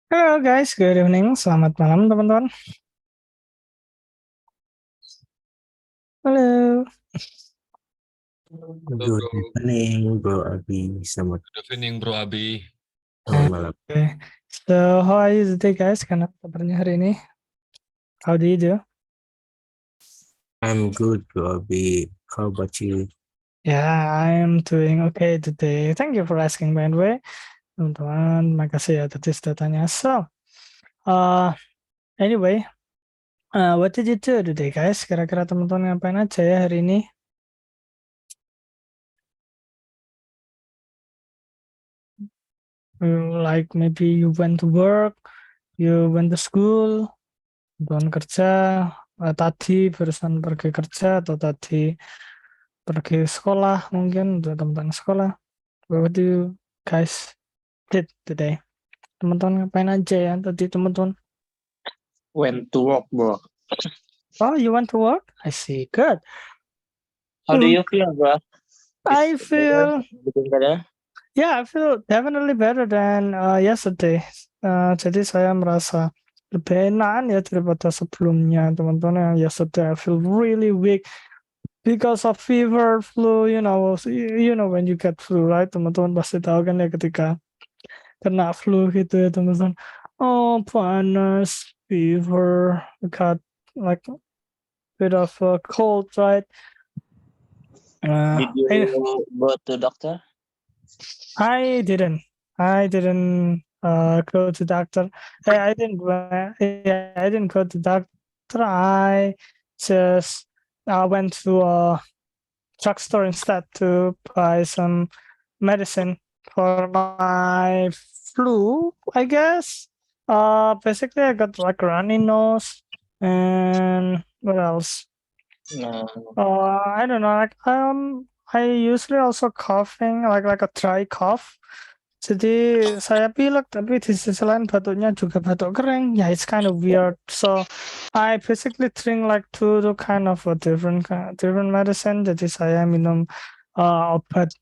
Halo guys, good evening. Selamat malam teman-teman. Halo. Halo Good bro, evening, Bro Abi. Selamat good evening bro Abi. malam. Okay. So, how are you today guys? Karena kabarnya hari ini. How do you do? I'm good, Bro Abi. How about you? Yeah, I'm doing okay today. Thank you for asking by the way. Teman-teman, makasih ya tadi sudah tanya. So, uh, anyway, what did you do today guys? Kira-kira teman-teman ngapain aja ya hari ini? Like maybe you went to work, you went to school, teman kerja, tadi barusan pergi kerja atau tadi pergi sekolah mungkin untuk teman-teman sekolah. What do you guys did today? Teman-teman ngapain aja ya tadi teman-teman? Went to work, bro. Oh, you want to work? I see. Good. How do you feel, bro? I Is better? feel, Getting better? yeah, I feel definitely better than yesterday. Jadi saya merasa lebih enakan ya daripada sebelumnya teman-teman. Yesterday I feel really weak because of fever, flu, when you get flu, right? Teman-teman pasti tahu kan ya ketika kena flu gitu ya teman-teman. Oh, panas, fever, got like a bit of a cold, right? Did you go to doctor? I didn't. Go to doctor. I didn't. Yeah, I didn't go to doctor. I just went to a drugstore instead to buy some medicine for my flu, I guess. Basically, I got like runny nose and what else? No. I don't know. I usually also coughing like a dry cough. Jadi saya pilek tapi di sisi lain batuknya juga batuk kering. Yeah, it's kind of weird. So I basically drink like two kind of a different medicine. Jadi saya minum obat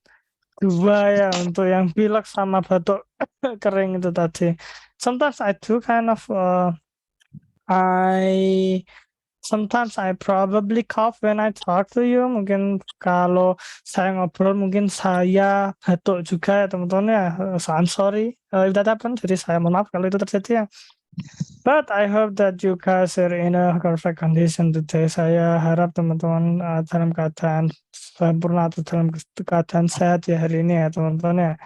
dua ya untuk yang pilek sama batuk kering itu tadi. Sometimes I do kind of I sometimes I probably cough when I talk to you. Mungkin kalau saya ngobrol mungkin saya batuk juga ya teman-teman ya. So I'm sorry if that happened. Jadi saya mohon maaf kalau itu terjadi ya. But I hope that you guys are in a perfect condition today. Saya harap teman-teman dalam keadaan sempurna atau dalam keadaan sehat ya hari ini ya teman-teman ya.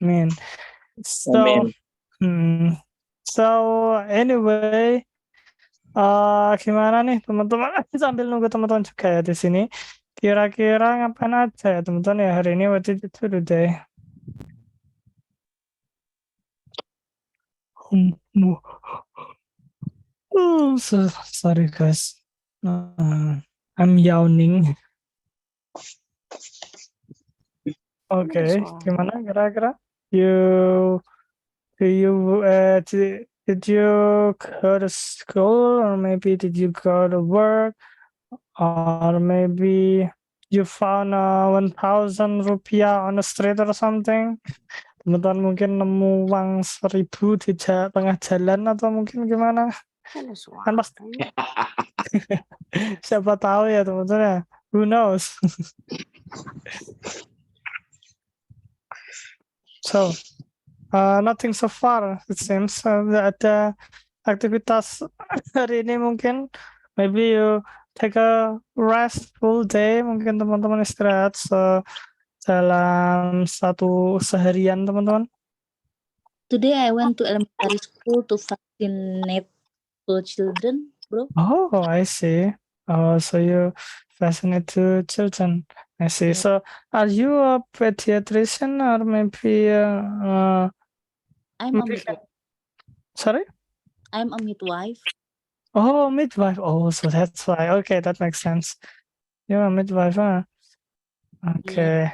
Amin. So, Amin. so anyway, gimana nih teman-teman? Sambil nunggu teman-teman juga ya di sini. Kira-kira ngapain aja ya teman-teman ya hari ini? What did you do today? No. Oh, sorry guys. I'm yawning. Okay, gimana kira-kira? Did you go to school or maybe did you go to work or maybe you found 1,000 rupiah on the street or something? Teman-teman mungkin nemu uang 1.000 di tengah jalan atau mungkin gimana? Kan pasti siapa tahu ya teman-teman ya. Who knows? So, nothing so far it seems. Nggak ada aktivitas hari ini mungkin. Maybe you take a restful day. Mungkin teman-teman istirahat dalam satu seharian teman-teman. Today I went to elementary school to vaccinate to children, bro. Oh, I see. So you fascinate to children. I see. Yeah. So are you a pediatrician or maybe I'm a maybe midwife. sorry? I'm a midwife. Oh, midwife. Oh, so that's why. Okay, that makes sense. You're a midwife, huh? Okay.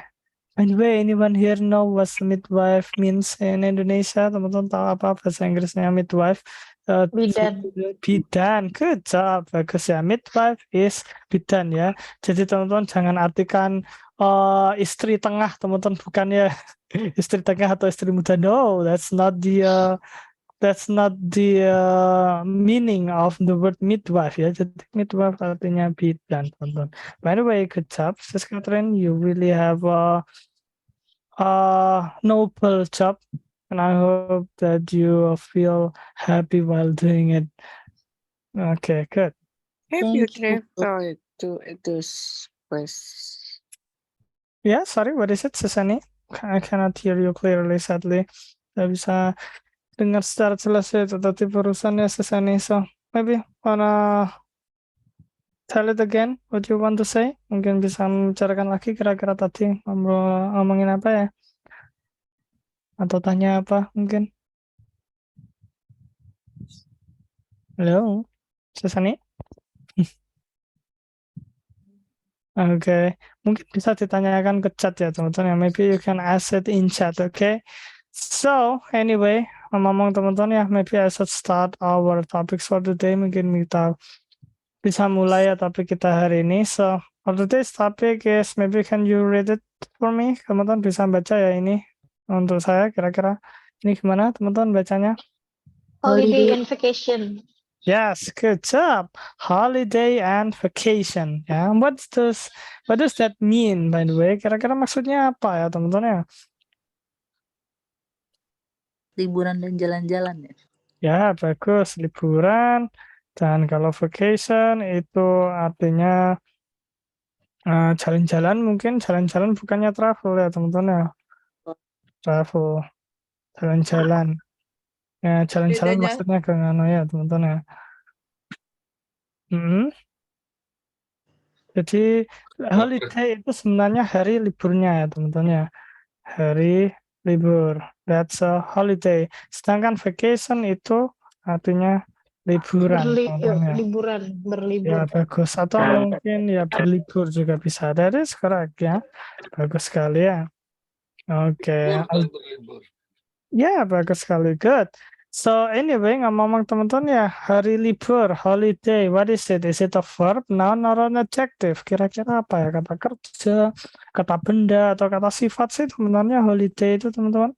Anyway, anyone here know what midwife means in Indonesia? Teman-teman tahu apa bahasa Inggrisnya midwife? Bidan. Bidan. Good job. Bagus ya. Midwife is bidan ya. Jadi teman-teman jangan artikan istri tengah, teman-teman, bukan ya istri tengah atau istri muda. No, that's not the that's not the meaning of the word midwife ya. Jadi midwife artinya bidan, teman-teman. By the way, good job, Sis Catherine. You really have a noble job, and I hope that you feel happy while doing it. Okay, good. Have you Thank you. traveled to those places? Yeah, sorry, what is it, Susani? I cannot hear you clearly, sadly. Tidak bisa dengar secara jelas ya, tetapi perusahaannya Susani. So, maybe wanna tell it again what you want to say? Mungkin bisa membicarakan lagi kira-kira tadi ngomongin apa ya? Atau tanya apa mungkin? Halo, Susani? Oke, mungkin bisa ditanyakan ke chat ya teman-teman ya. Maybe you can ask it in chat, okay? So, anyway, ngomong teman-teman ya, maybe I should start our topics for today. Mungkin kita bisa mulai ya topik kita hari ini. So, for today's topic is, maybe can you read it for me? Teman-teman bisa baca ya ini untuk saya kira-kira. Ini gimana teman-teman bacanya? Holiday and vacation. Yes, good job. Holiday and vacation. Ya, what does that mean, by the way? Kira-kira maksudnya apa ya, teman-teman ya? Liburan dan jalan-jalan ya. Ya, bagus. Liburan. Dan kalau vacation itu artinya jalan-jalan, mungkin jalan-jalan bukannya travel ya, teman-teman ya. Travel. Jalan-jalan. Ya, jalan-jalan Bedanya- maksudnya ke mana ya, teman-teman ya. Jadi holiday itu sebenarnya hari liburnya ya teman-teman ya. Hari libur. That's a holiday. Sedangkan vacation itu artinya liburan. teman-teman ya. Liburan, berlibur. Ya bagus. Atau mungkin ya berlibur juga bisa. That is correct ya. Bagus sekali ya. Oke. Ya bagus sekali. Good. So anyway, ngomong teman-teman ya, hari libur, holiday, what is it? Is it a verb, noun, or an adjective? Kira-kira apa ya? Kata kerja, kata benda, atau kata sifat sih sebenarnya holiday itu teman-teman?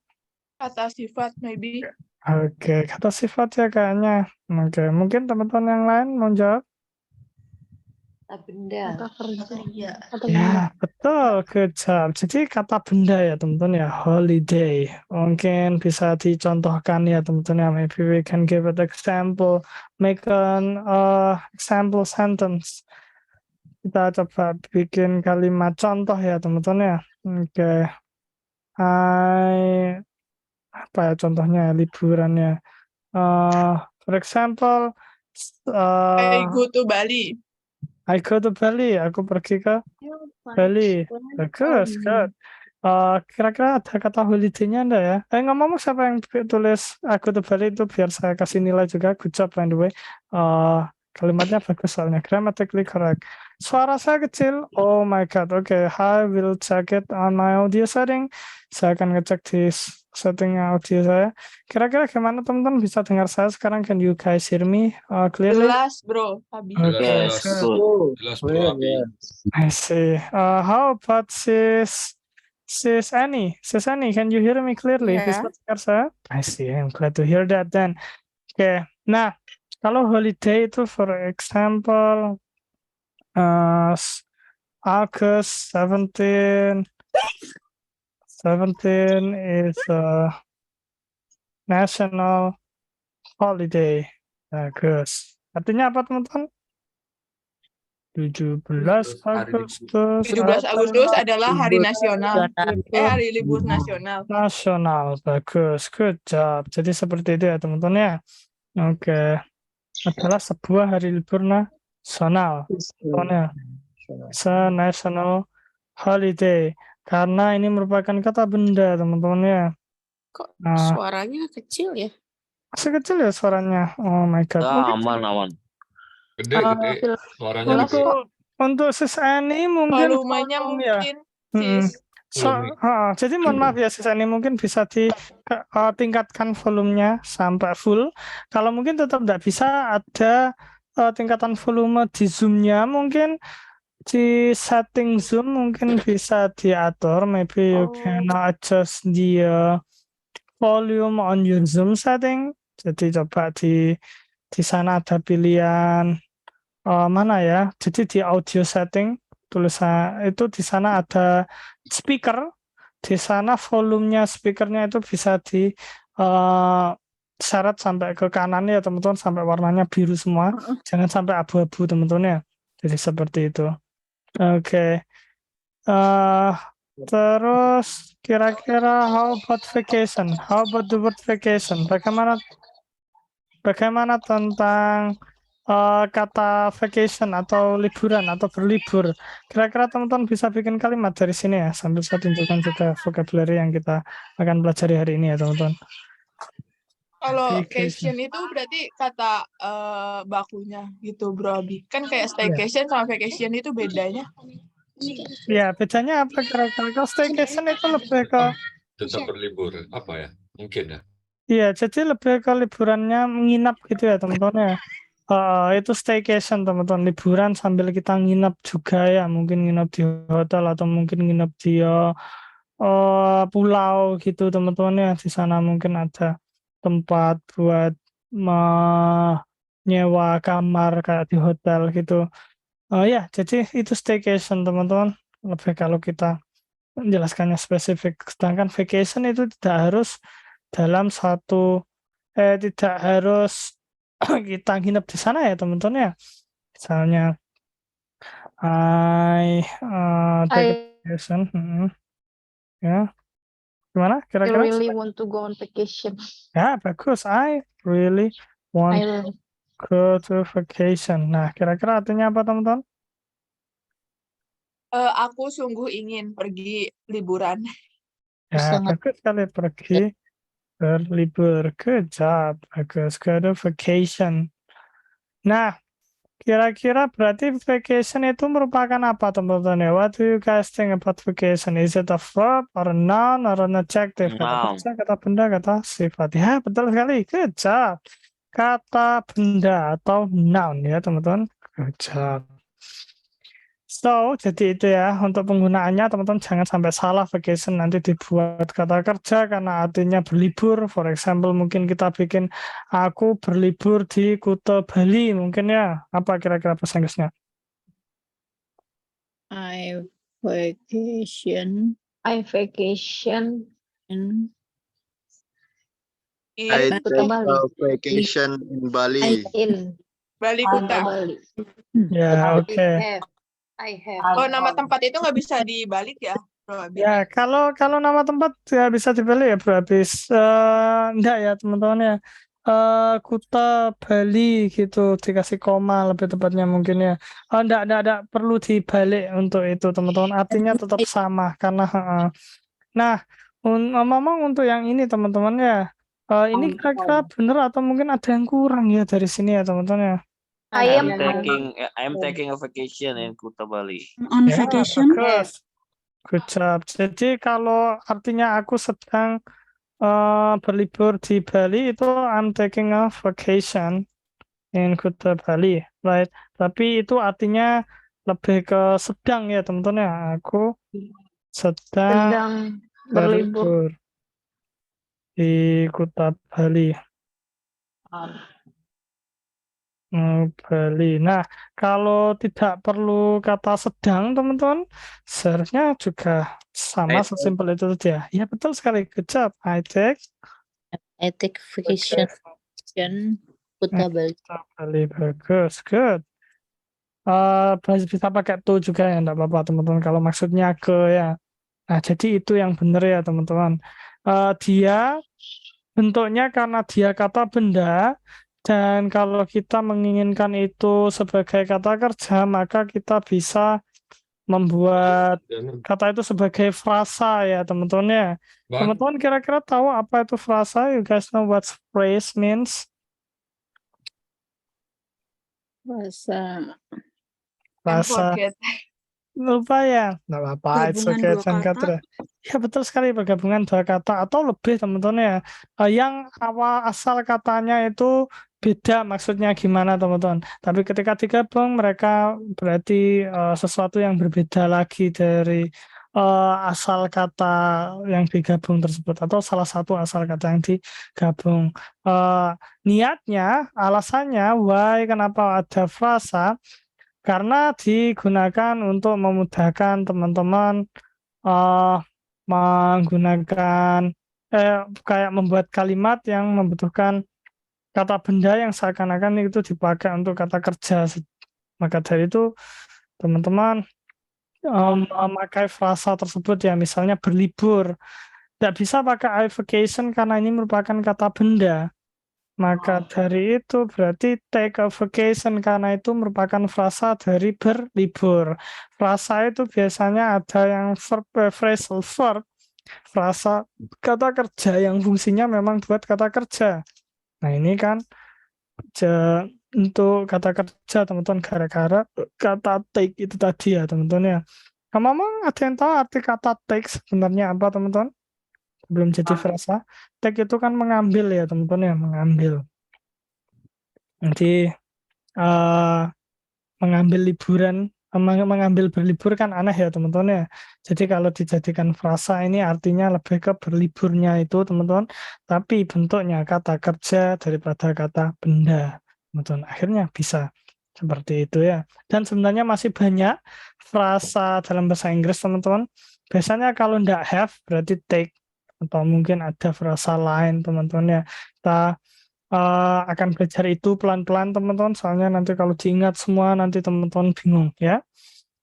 Kata sifat maybe. Oke, kata sifat ya kayaknya. Oke, mungkin teman-teman yang lain mau jawab? Benda. Kata kerja. Kata Ya, betul, good job. Jadi kata benda ya teman-teman ya, holiday. Mungkin bisa dicontohkan ya teman-teman ya, maybe we can give it example, make an example sentence. Kita coba bikin kalimat contoh ya teman-teman ya. Oke. Apa ya contohnya liburannya? For example, I go to Bali. I go to Bali. Aku pergi ke Bali. Bagus, good. Kira-kira ada kata holiday-nya ada ya? Ngomong siapa yang tulis aku to Bali itu biar saya kasih nilai juga. Good job, by the way. Kalimatnya bagus soalnya. Grammatically correct. Suara saya kecil. Oh my God. Oke, I will check it on my audio setting. Saya akan ngecek di setting audio saya. Kira-kira gimana teman-teman bisa dengar saya sekarang? Can you guys hear me clearly? Jelas bro. Abi. Okay, Yes. good. Jelas bro Abi. I see. How about Sis Annie? Sis Annie, can you hear me clearly? Yeah. Bisa dengar saya? I see. I'm glad to hear that then. Oke. Nah, kalau holiday itu for example August 17 is a national holiday. Bagus. Artinya apa teman-teman? 17 Agustus. 17 Agustus adalah hari nasional. Nasional. Hari libur nasional. Nasional, bagus, good job. Jadi seperti itu ya teman-teman ya. Oke, adalah sebuah hari libur nasional. Teman-teman ya. It's a national holiday. Karena ini merupakan kata benda teman-teman ya. Kok Nah. suaranya kecil ya? Masih kecil ya suaranya. Oh my God. Mungkin Aman. Gede. Suaranya jelas gede. kok. untuk Sis Annie mungkin Volumenya volume ya. mungkin. Mm-mm. Sis. Jadi mohon maaf ya Sis Annie, mungkin bisa tingkatkan volumenya sampai full. Kalau mungkin tetap tidak bisa, ada tingkatan volume di Zoom-nya, mungkin di setting Zoom mungkin bisa diatur. Maybe you can adjust the volume on your Zoom setting. Jadi coba di sana ada pilihan mana ya? Jadi di audio setting tulisan itu di sana ada speaker. Di sana volumenya speakernya itu bisa di seret sampai ke kanan ya teman-teman, sampai warnanya biru semua. Jangan sampai abu-abu teman-teman ya. Jadi seperti itu. Oke. Terus kira-kira how about vacation? How about the word vacation? Bagaimana tentang kata vacation atau liburan atau berlibur? Kira-kira teman-teman bisa bikin kalimat dari sini ya, sambil saya tunjukkan juga vocabulary yang kita akan pelajari hari ini ya teman-teman. Kalau Vacation. vacation itu berarti kata bakunya gitu, Bro Abi. Kan kayak staycation sama vacation itu bedanya. Ya, bedanya apa kira-kira? Kalau staycation itu lebih ke Tetap berlibur. Apa ya? Mungkin ya. iya, jadi lebih ke liburannya menginap gitu ya teman-teman ya. Itu staycation teman-teman, liburan sambil kita nginap juga ya, mungkin nginap di hotel atau mungkin nginap di pulau gitu teman-teman ya. Di sana mungkin ada tempat buat menyewa kamar kayak di hotel gitu. Ya, jadi itu staycation teman-teman. Lebih kalau kita menjelaskannya spesifik. Sedangkan vacation itu tidak harus dalam tidak harus kita nginep di sana ya teman-teman ya. Misalnya take a I vacation. Ya, gimana kira-kira? really want to go on vacation. Ya, bagus. I really want I go to vacation. Nah, kira-kira artinya apa teman-teman? Aku sungguh ingin pergi liburan. Ya, Sangat bagus sekali pergi berlibur. Good job. Bagus. Go to vacation. Nah, kira-kira berarti vacation itu merupakan apa teman-teman ya? What do you guys think about vacation? Is it a verb or a noun or an adjective? Kata Noun. kerja, kata benda, kata sifat. Ya, betul sekali. Good job. Kata benda atau noun ya teman-teman. Good job. So, jadi itu ya untuk penggunaannya teman-teman jangan sampai salah vacation nanti dibuat kata kerja karena artinya berlibur. For example mungkin kita bikin aku berlibur di Kuta Bali mungkin ya. Apa kira-kira bahasa Inggrisnya? I vacation in I Kuta Bali. Vacation in Bali. In Bali Kuta Kuta. Bali. Ya, oke. I have. Oh, nama tempat itu nggak bisa dibalik ya, Bro Abi? Ya, kalau nama tempat ya bisa dibeli ya, Bro. Habis enggak ya, teman-teman ya. Kuta Bali gitu dikasih koma lebih tepatnya mungkin ya. Enggak perlu dibalik untuk itu, teman-teman. Artinya tetap sama karena Nah, ngomong untuk yang ini, teman-teman ya. Ini kira-kira benar atau mungkin ada yang kurang ya dari sini ya, teman-teman ya. I'm taking a vacation in Kuta Bali. On Ya, vacation. bagus. Good job. Jadi kalau artinya aku sedang berlibur di Bali itu I'm taking a vacation in Kuta Bali, right? Tapi itu artinya lebih ke sedang ya teman-teman ya. Aku sedang Sedang berlibur. berlibur di Kuta Bali. Bali. Nah, kalau tidak perlu kata sedang, teman-teman, seharusnya juga sama sesimpel itu saja. Ya, betul sekali. Good job. I take vacation Kuta Bali. Kuta Bali. Bagus. Good. Bisa pakai to juga ya, enggak apa-apa, teman-teman. Kalau maksudnya ke ya. Nah, jadi itu yang benar ya, teman-teman. Dia bentuknya karena dia kata benda. Dan kalau kita menginginkan itu sebagai kata kerja, maka kita bisa membuat kata itu sebagai frasa ya teman-teman ya. Teman-teman kira-kira tahu apa itu frasa? You guys know what phrase means? Frasa. Lupa ya? Nggak apa-apa. It's okay. Ya betul sekali, pergabungan dua kata atau lebih teman-teman ya. Yang asal katanya itu beda maksudnya gimana teman-teman. Tapi ketika digabung mereka berarti sesuatu yang berbeda lagi dari asal kata yang digabung tersebut atau salah satu asal kata yang digabung. Niatnya, alasannya why kenapa ada frasa karena digunakan untuk memudahkan teman-teman menggunakan kayak membuat kalimat yang membutuhkan kata benda yang seakan-akan itu dipakai untuk kata kerja. Maka dari itu teman-teman memakai frasa tersebut ya, misalnya berlibur. Tidak bisa pakai I vacation karena ini merupakan kata benda. Maka dari itu berarti take a vacation karena itu merupakan frasa dari berlibur. Frasa itu biasanya ada yang verb, phrasal verb, frasa kata kerja yang fungsinya memang buat kata kerja. Nah ini kan untuk kata kerja teman-teman gara-gara kata take itu tadi ya teman-teman ya. Kamu ada yang tahu arti kata take sebenarnya apa teman-teman? Belum jadi frasa. Take itu kan mengambil ya teman-teman ya, mengambil. Nanti mengambil liburan, mengambil berlibur kan aneh ya teman-teman ya. Jadi kalau dijadikan frasa ini artinya lebih ke berliburnya itu teman-teman. Tapi bentuknya kata kerja daripada kata benda. Teman-teman. Akhirnya bisa seperti itu ya. Dan sebenarnya masih banyak frasa dalam bahasa Inggris teman-teman. Biasanya kalau tidak have berarti take. Atau mungkin ada frasa lain teman-teman ya. Kita akan belajar itu pelan-pelan teman-teman, soalnya nanti kalau diingat semua nanti teman-teman bingung ya.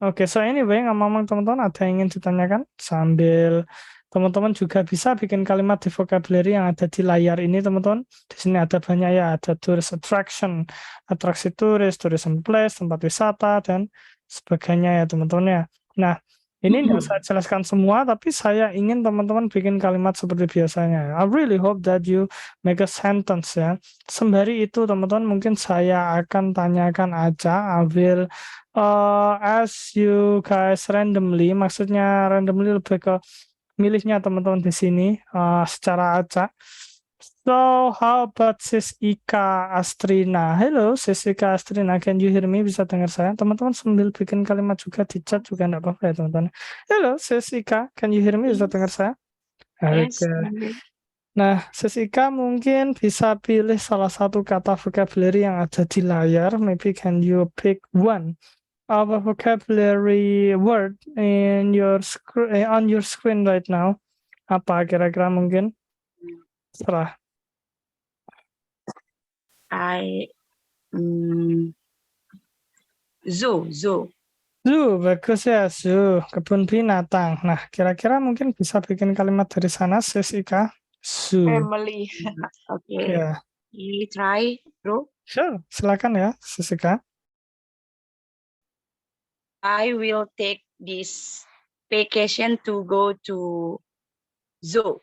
Oke, so anyway, ngomong-ngomong teman-teman ada yang ingin ditanyakan sambil teman-teman juga bisa bikin kalimat di vocabulary yang ada di layar ini teman-teman. Di sini ada banyak ya, ada tourist attraction, atraksi turis, tourism place, tempat wisata dan sebagainya ya teman-teman ya. Nah, ini tidak saya jelaskan semua, tapi saya ingin teman-teman bikin kalimat seperti biasanya. I really hope that you make a sentence ya. Sembari itu teman-teman mungkin saya akan tanyakan aja. I will ask you guys randomly. Maksudnya randomly lebih ke milihnya teman-teman di sini secara acak. So, how about Sis Ika Astrina? Hello, Sis Ika Astrina, can you hear me? Bisa dengar saya? Teman-teman sambil bikin kalimat juga di chat juga enggak apa-apa ya teman-teman. Hello, Sis Ika, can you hear me? Bisa dengar saya? Yes. Oke. Nah, Sis Ika mungkin bisa pilih salah satu kata vocabulary yang ada di layar. Maybe can you pick one of a vocabulary word in your on your screen right now? Apa kira-kira mungkin? Serah. Zoo. Zoo, bagus ya, zoo, kebun binatang. Nah, kira-kira mungkin bisa bikin kalimat dari sana, Sis Ika. Zoo. Family. Okay. Ya, You try, bro. sure, silakan ya, Sis Ika. I will take this vacation to go to zoo.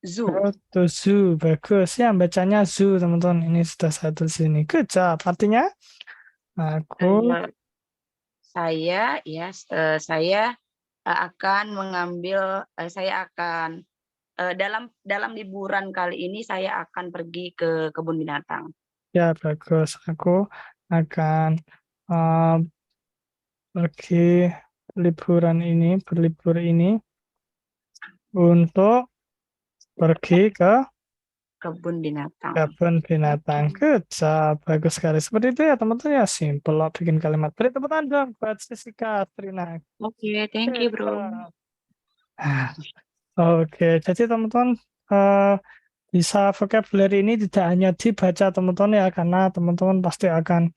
Oh, to zoo, bagus ya, bacanya zoo, teman-teman. Ini sudah satu sini. Good job. Artinya, aku Saya akan mengambil saya akan dalam liburan kali ini saya akan pergi ke kebun binatang. ya bagus. Aku akan pergi berlibur ini untuk pergi ke Kebun binatang. kebun binatang. Good job. Bagus sekali. Seperti itu ya teman-teman ya. Simple loh bikin kalimat. Beri tepuk tangan dong buat Sisika Trina. Oke, thank you, bro. Oke, jadi teman-teman bisa vocabulary ini tidak hanya dibaca teman-teman ya, karena teman-teman pasti akan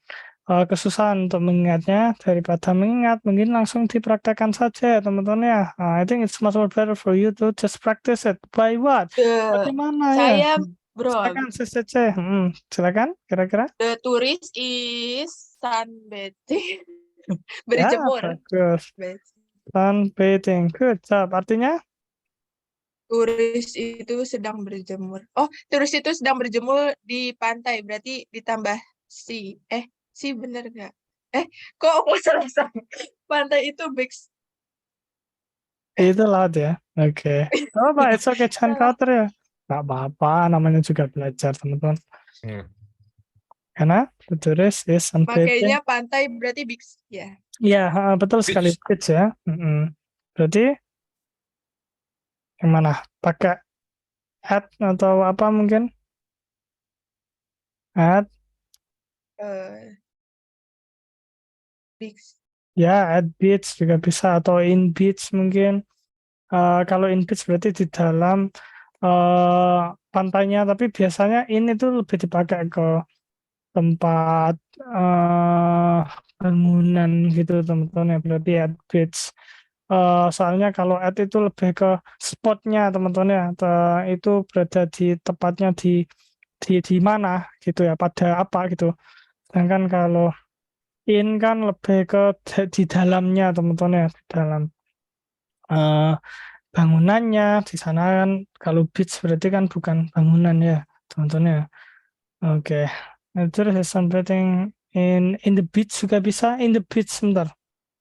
kesusahan untuk mengingatnya. Daripada mengingat, mungkin langsung dipraktekkan saja ya teman-teman ya. I think it's much more better for you to just practice it. By what? Bagaimana ya? Saya, bro, Silakan Sis Cece. Silakan kira-kira. the tourist is sunbathing. Ya, Berjemur. bagus. Sunbathing. Good job. Artinya? Turis itu sedang berjemur. Oh, turis itu sedang berjemur di pantai. Berarti ditambah si. Si bener nggak? Kok aku salah? Pantai itu big. Itu laut ya. Oke. Oh, Pak, it's okay. Jangan khawatir ya. Nggak apa-apa. Namanya juga belajar, teman-teman. Karena the tourist is sunbathing. Makanya pantai berarti big. Ya. Iya, betul sekali. Beach ya. Berarti Yang mana? Pakai at atau apa mungkin? At, Eh, Bix. ya at beach juga bisa atau in beach mungkin. Kalau in beach berarti di dalam pantainya, tapi biasanya in itu lebih dipakai ke tempat bangunan gitu teman-teman ya, berarti at beach. Soalnya kalau at itu lebih ke spotnya teman-teman ya, itu berada di tepatnya di mana gitu ya, pada apa gitu. Sedangkan kalau in kan lebih ke di dalamnya teman-teman ya, di dalam eh, bangunannya. Di sana kan kalau beach berarti kan bukan bangunan ya teman-teman ya. Oke. Terus something in the beach juga bisa. In the beach, sebentar.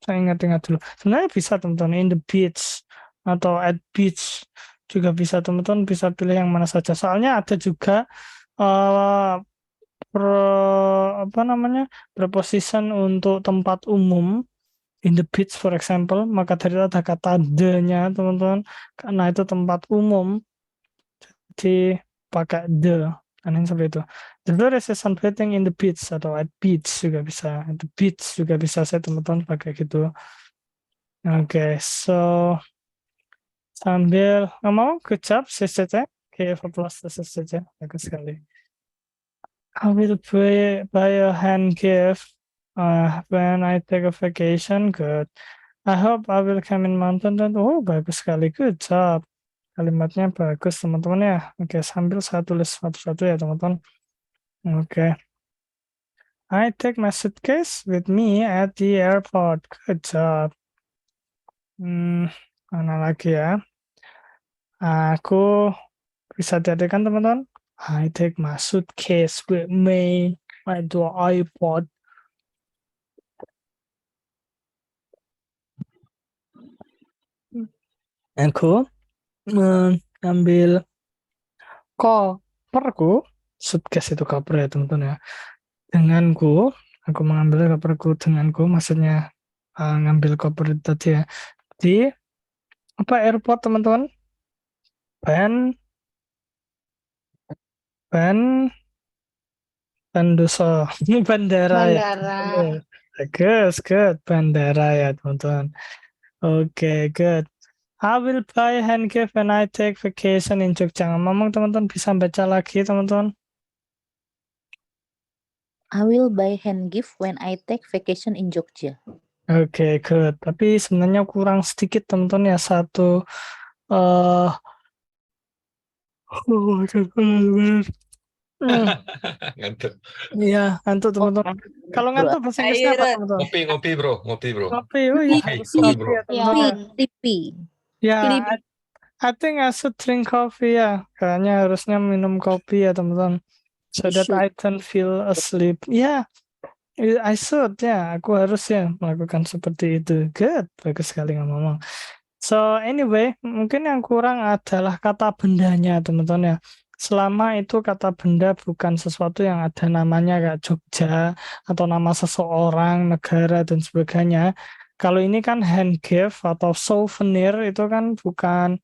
Saya ingat-ingat dulu. Sebenarnya bisa teman-teman, in the beach atau at beach juga bisa teman-teman, bisa pilih yang mana saja. Soalnya ada juga eh apa namanya, preposition untuk tempat umum, in the beach for example, maka dari itu ada kata the-nya teman-teman, karena itu tempat umum dipakai the, kan seperti itu. The there is sunbathing in the beach atau at beach juga bisa, at the beach juga bisa saya teman-teman pakai gitu. Oke, so sambil ngomong, good job CCC, give applause to CCC, bagus sekali. I will buy a hand gift when I take a vacation. Good. I hope I will come in mountain. Oh, bagus sekali. Good job. Kalimatnya bagus teman-teman ya. Oke, sambil saya tulis satu-satu ya teman-teman. Oke. I take my suitcase with me at the airport. Good job. Mana lagi ya? Aku bisa diartikan teman-teman. I take my suitcase with me at the airport. Aku mengambil koperku, suitcase itu koper ya teman-teman ya. Denganku, aku mengambil koperku denganku, maksudnya ngambil koper itu tadi ya. Di apa airport teman-teman? Banduso, bandara ya. Bandara. Good, bandara ya teman-teman. Oke, good. I will buy hand gift when I take vacation in Jogja. Ngomong teman-teman, bisa baca lagi teman-teman. I will buy hand gift when I take vacation in Jogja. Oke, good. Tapi sebenarnya kurang sedikit teman-teman ya, satu oh teman-teman. Ngantuk. Iya, ngantuk teman-teman. Kalau ngantuk bahasa Inggrisnya apa Air. teman-teman? Ngopi, bro. Ngopi, bro. Kopi. Oh iya, Kopi, harus kopi, kopi bro. ya teman-teman ya. Sleepy. Ya, Sleepy. I think I should drink coffee ya. Kayaknya harusnya minum kopi ya teman-teman. So You that should. I don't feel asleep. Ya, I should ya. Aku harus ya melakukan seperti itu. Good, bagus sekali ngomong. So anyway, mungkin yang kurang adalah kata bendanya teman-teman ya. Selama itu kata benda bukan sesuatu yang ada namanya kayak Jogja atau nama seseorang, negara dan sebagainya. Kalau ini kan hand gift atau souvenir itu kan bukan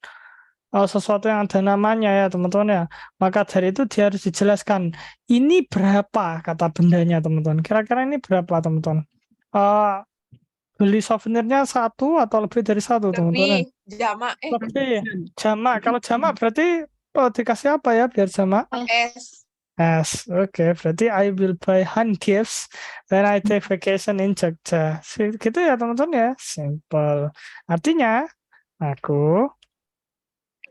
sesuatu yang ada namanya ya teman-teman ya. Maka dari itu dia harus dijelaskan ini berapa kata bendanya teman-teman. Kira-kira ini berapa teman-teman? Beli souvenirnya satu atau lebih dari satu teman-teman? Lebih jamak. Lebih jamak. Kalau jamak berarti dikasih apa ya biar jamak? S. S. Oke, berarti I will buy hand gifts when I take vacation in Jogja. Gitu ya teman-teman ya. Simple. Artinya aku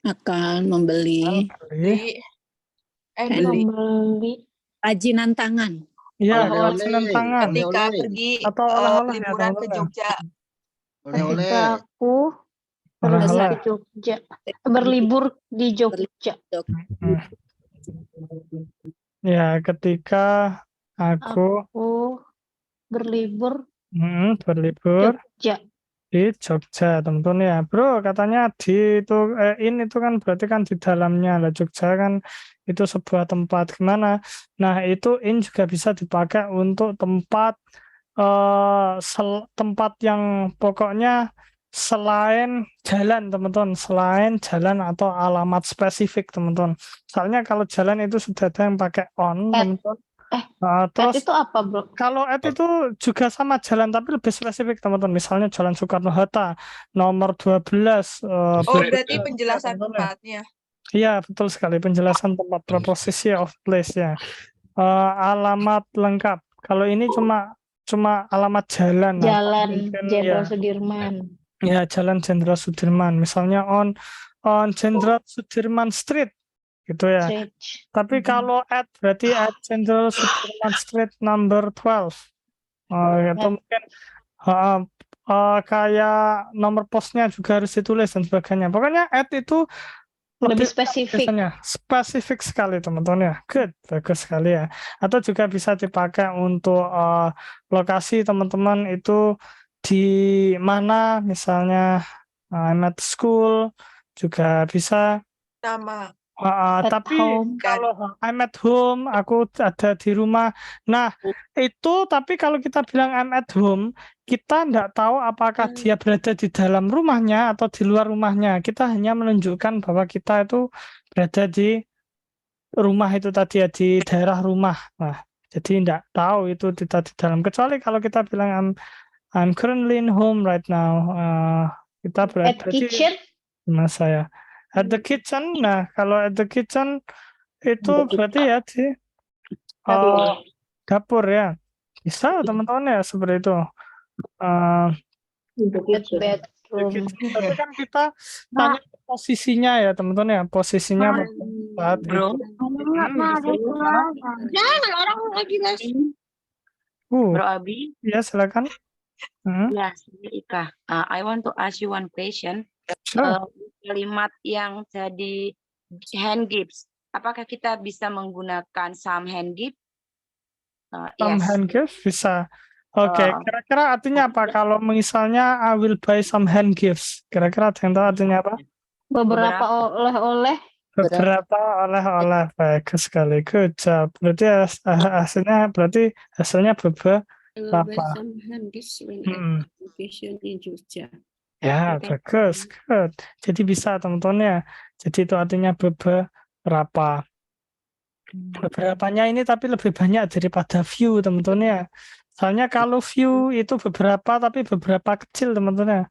Akan membeli beli membeli rajinan tangan. ya Oleh-oleh. kerajinan tangan Ketika Oleh-oleh. pergi atau oleh-oleh ya liburan ke teman-teman. Jogja. Oleh-oleh. Aku pergi Oleh-oleh. ke Jogja, berlibur di Jogja. Hmm. Ya, ketika aku Aku berlibur berlibur Jogja. di Jogja teman-teman ya. Bro, katanya di itu in itu kan berarti kan di dalamnya lah. Jogja kan itu sebuah tempat gimana. Nah, itu in juga bisa dipakai untuk tempat tempat yang pokoknya selain jalan teman-teman, selain jalan atau alamat spesifik teman-teman. Soalnya kalau jalan itu sudah ada yang pakai on At. teman-teman. At Terus itu apa, Bro? kalau at itu juga sama jalan tapi lebih spesifik teman-teman. Misalnya Jalan Soekarno-Hatta nomor 12. Oh, berarti berikutnya, penjelasan teman-teman ya. tempatnya. Iya, betul sekali. Penjelasan tempat preposisi of place ya. Alamat lengkap. Kalau ini cuma alamat jalan atau Jalan mungkin Jenderal ya Sudirman. ya Jalan Jenderal Sudirman. Misalnya on Jenderal Sudirman Street gitu ya. Stretch. Tapi kalau at berarti at Jenderal Sudirman Street number 12. Atau mungkin kayak nomor posnya juga harus ditulis dan sebagainya. Pokoknya at itu Lebih lengkap spesifik. biasanya. Spesifik sekali teman-teman ya. Good, bagus sekali ya. Atau juga bisa dipakai untuk lokasi teman-teman itu di mana, misalnya I'm at school juga bisa. Nama. At Tapi home. kalau I'm at home, aku ada di rumah. Nah, itu tapi kalau kita bilang I'm at home, kita tidak tahu apakah dia berada di dalam rumahnya atau di luar rumahnya. Kita hanya menunjukkan bahwa kita itu berada di rumah itu tadi ya, di daerah rumah. Nah, jadi tidak tahu itu kita di dalam. Kecuali kalau kita bilang I'm currently in home right now. Kita At berada di kitchen. rumah saya. At the kitchen, nah kalau at the kitchen itu berarti ya di dapur ya. Bisa teman-teman ya seperti itu. At The bedroom. kitchen. Tapi kan kita tanya posisinya ya teman-teman ya, posisinya saat Bro. itu. Bisa. Jangan orang lagi les. Bro Abi. Ya silakan. Ya, Ika. I want to ask you one question. Sure. Kalimat yang jadi hand gifts, apakah kita bisa menggunakan some hand gift? Some Yes. hand gifts bisa. Oke, kira-kira artinya apa? Kalau misalnya I will buy some hand gifts, kira-kira ada yang tahu artinya apa? Beberapa oleh-oleh. Beberapa oleh-oleh. Bagus sekali. Good job. Berarti hasilnya beberapa. Di Jogja. Ya, bagus. Good. Jadi bisa teman-teman ya. Jadi itu artinya beberapa. Beberapanya ini tapi lebih banyak daripada few teman-teman ya. Soalnya kalau few itu beberapa tapi beberapa kecil teman-teman ya.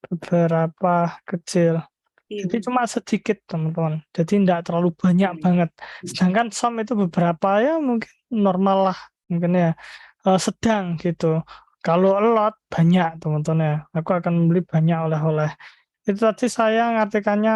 Beberapa kecil. Jadi cuma sedikit teman-teman. Jadi tidak terlalu banyak banget. Sedangkan some itu beberapa ya mungkin normal lah. Mungkin ya sedang gitu. Kalau a lot banyak teman-teman ya. Aku akan membeli banyak oleh-oleh. Itu tadi saya ngartikannya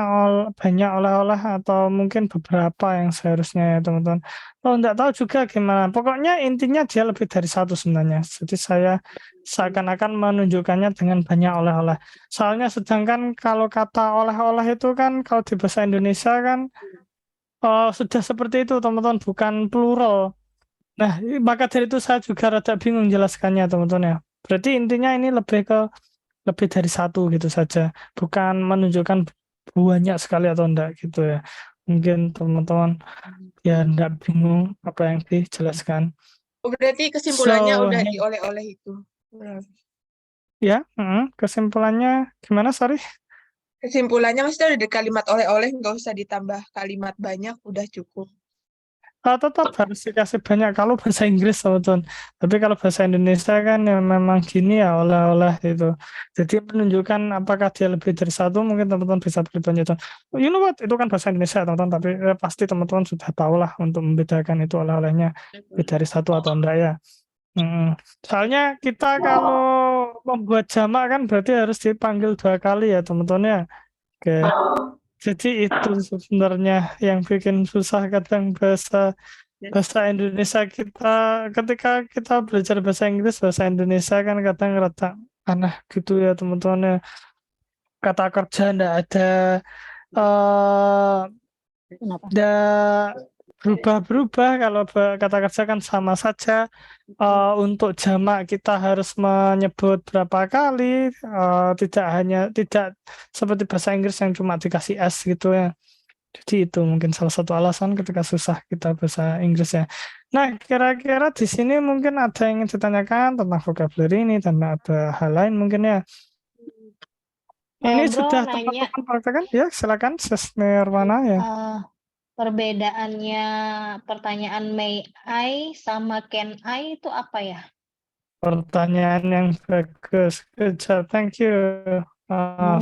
banyak oleh-oleh atau mungkin beberapa yang seharusnya ya teman-teman. Kalau tidak tahu juga gimana. Pokoknya intinya dia lebih dari satu sebenarnya. Jadi saya seakan-akan menunjukkannya dengan banyak oleh-oleh. Soalnya sedangkan kalau kata oleh-oleh itu kan kalau di bahasa Indonesia kan sudah seperti itu teman-teman, bukan plural. Nah, maka dari itu saya juga rada bingung jelaskannya teman-teman ya. Berarti intinya ini lebih dari satu gitu saja, bukan menunjukkan banyak sekali atau enggak gitu ya. Mungkin teman-teman ya enggak bingung apa yang dijelaskan. Oh, berarti kesimpulannya So, udah di oleh-oleh itu. Ya, kesimpulannya gimana, sorry? Kesimpulannya maksudnya udah di kalimat oleh-oleh, nggak usah ditambah kalimat banyak, udah cukup. Tetap harus dikasih banyak kalau bahasa Inggris teman-teman. Tapi kalau bahasa Indonesia kan ya memang gini ya, oleh-oleh itu. Jadi menunjukkan apakah dia lebih dari satu, mungkin teman-teman bisa beli banyak. You know what? Itu kan bahasa Indonesia teman-teman, tapi pasti teman-teman sudah tahu lah untuk membedakan itu oleh-olehnya lebih dari satu atau enggak ya. Soalnya kita kalau membuat jamak kan berarti harus dipanggil 2 kali ya teman-teman ya. Oke. Jadi itu sebenarnya yang bikin susah kadang bahasa Indonesia kita, ketika kita belajar bahasa Inggris, bahasa Indonesia kan kadang rada aneh gitu ya teman-teman ya. Kata kerja ndak ada berubah-berubah, kalau kata kerja kan sama saja. Untuk jamak kita harus menyebut berapa kali, tidak seperti bahasa Inggris yang cuma dikasih s gitu ya. Jadi itu mungkin salah satu alasan ketika susah kita bahasa Inggris ya. Nah, kira-kira di sini mungkin ada yang ingin ditanyakan tentang vocabulary ini dan ada hal lain mungkin ya. Ini Bro sudah nanya teman-teman praktekkan? Ya, silakan, Sis Nirwana ya. perbedaannya pertanyaan may I sama can I itu apa ya? Pertanyaan yang bagus. Good job. Thank you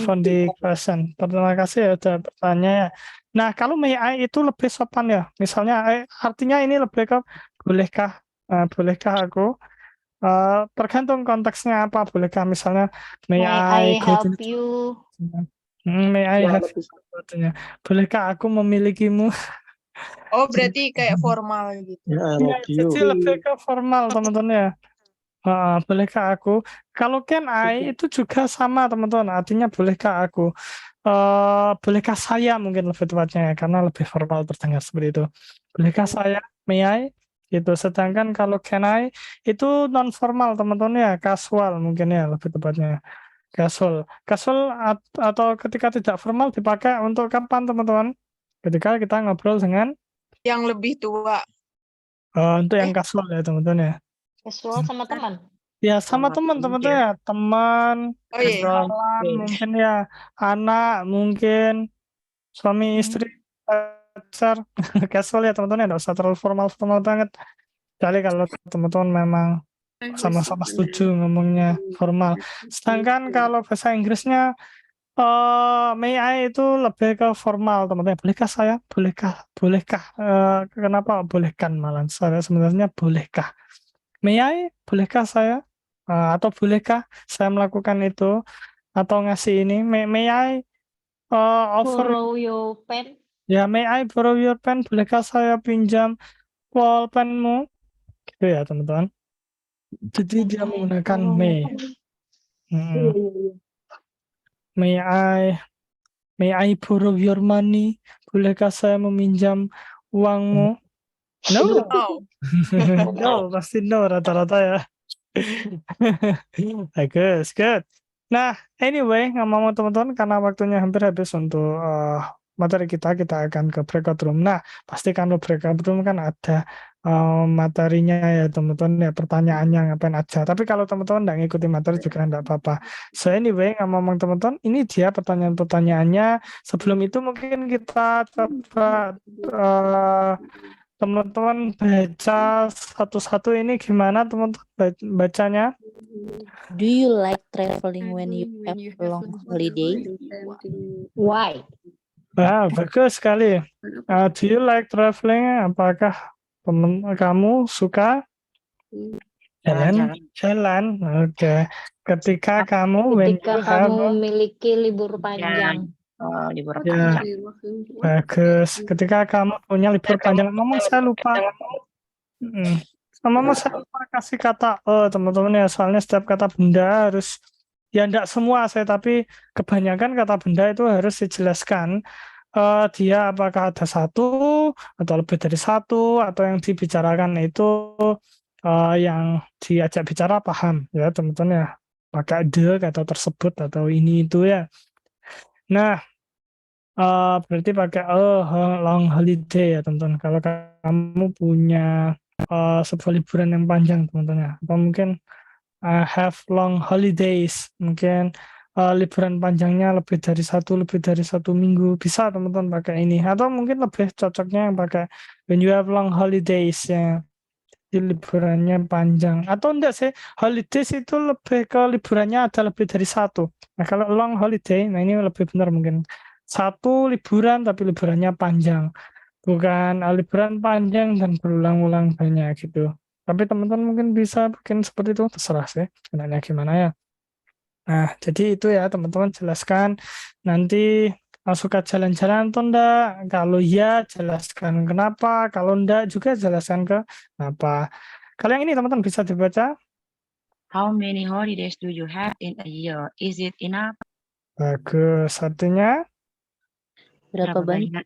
for the question. Terima kasih ya udah bertanya ya. Nah, kalau may I itu lebih sopan ya. Misalnya, artinya ini lebih ke bolehkah, bolehkah aku. Tergantung konteksnya apa. Bolehkah misalnya, may May I I go to help you? may I Ya, have lebih artinya. Bolehkah aku memilikimu? Oh, berarti kayak formal gitu. Iya, jadi lebih ke formal teman-teman ya. Bolehkah aku? Kalau can I itu juga sama teman-teman. Artinya bolehkah aku? Bolehkah saya mungkin lebih tepatnya ya, karena lebih formal terdengar seperti itu. Bolehkah saya? May I? Gitu. Sedangkan kalau can I itu non formal teman-teman ya, casual mungkin ya lebih tepatnya. Casual. Casual atau ketika tidak formal dipakai untuk kapan teman-teman? Ketika kita ngobrol dengan Yang lebih tua. untuk yang casual ya teman-teman ya. Casual sama teman? Ya sama teman-teman ya, teman, Oh iya. kenalan, mungkin ya anak, mungkin suami istri, pacar, casual ya teman-teman ya, nggak usah terlalu formal-formal banget. Kecuali kalau teman-teman memang sama-sama setuju ngomongnya formal. Sedangkan kalau bahasa Inggrisnya may I itu lebih ke formal teman-teman. Bolehkah saya? Bolehkah? Kenapa bolehkan malah? Saya sebenarnya bolehkah? May I? Bolehkah saya? Atau bolehkah saya melakukan itu? Atau ngasih ini? May I offer? Borrow your pen? Ya, may I borrow your pen? Bolehkah saya pinjam pulpenmu? Gitu ya, teman-teman. Jadi dia menggunakan may. May I borrow your money? Bolehkah saya meminjam uangmu? No. Oh. No, pasti no rata-rata ya. Bagus, good. Nah, anyway, ngomong teman-teman, karena waktunya hampir habis untuk materi kita akan ke breakout room. Nah, pastikan lo breakout room kan ada materinya ya teman-teman ya, pertanyaannya ngapain aja. Tapi kalau teman-teman nggak ngikuti materi juga nggak apa-apa. So anyway, ngomong teman-teman, ini dia pertanyaan-pertanyaannya. Sebelum itu mungkin kita coba teman-teman baca satu-satu ini gimana teman-teman bacanya? Do you like traveling when you have long holiday? Why? Bagus sekali. Do you like traveling? Apakah kamu suka jalan? Oke. Ketika kamu memiliki libur panjang. Libur ya, panjang. bagus. Ketika kamu punya libur panjang, saya lupa. Saya lupa kasih kata teman-teman ya, soalnya setiap kata benda harus, ya enggak semua tapi kebanyakan kata benda itu harus dijelaskan. Dia apakah ada satu atau lebih dari satu, atau yang dibicarakan itu yang diajak bicara paham ya teman-teman ya, pakai kata tersebut atau ini itu ya. Nah, berarti pakai long holiday ya teman-teman. Kalau kamu punya sebuah liburan yang panjang teman-teman ya, atau mungkin have long holidays, mungkin liburan panjangnya lebih dari satu minggu, bisa teman-teman pakai ini. Atau mungkin lebih cocoknya yang pakai when you have long holidays ya, di liburannya panjang. Atau enggak sih, holidays itu lebih ke liburannya ada lebih dari satu. Nah kalau long holiday, nah ini lebih benar mungkin satu liburan tapi liburannya panjang, bukan liburan panjang dan berulang-ulang banyak gitu. Tapi teman-teman mungkin bisa bikin seperti itu, terserah sih enaknya gimana ya. Nah, jadi itu ya teman-teman, jelaskan nanti suka jalan-jalan atau enggak. Kalau ya, jelaskan kenapa. Kalau enggak juga jelaskan kenapa. Kalau yang ini teman-teman bisa dibaca. How many holidays do you have in a year? Is it enough? Bagus, artinya Berapa banyak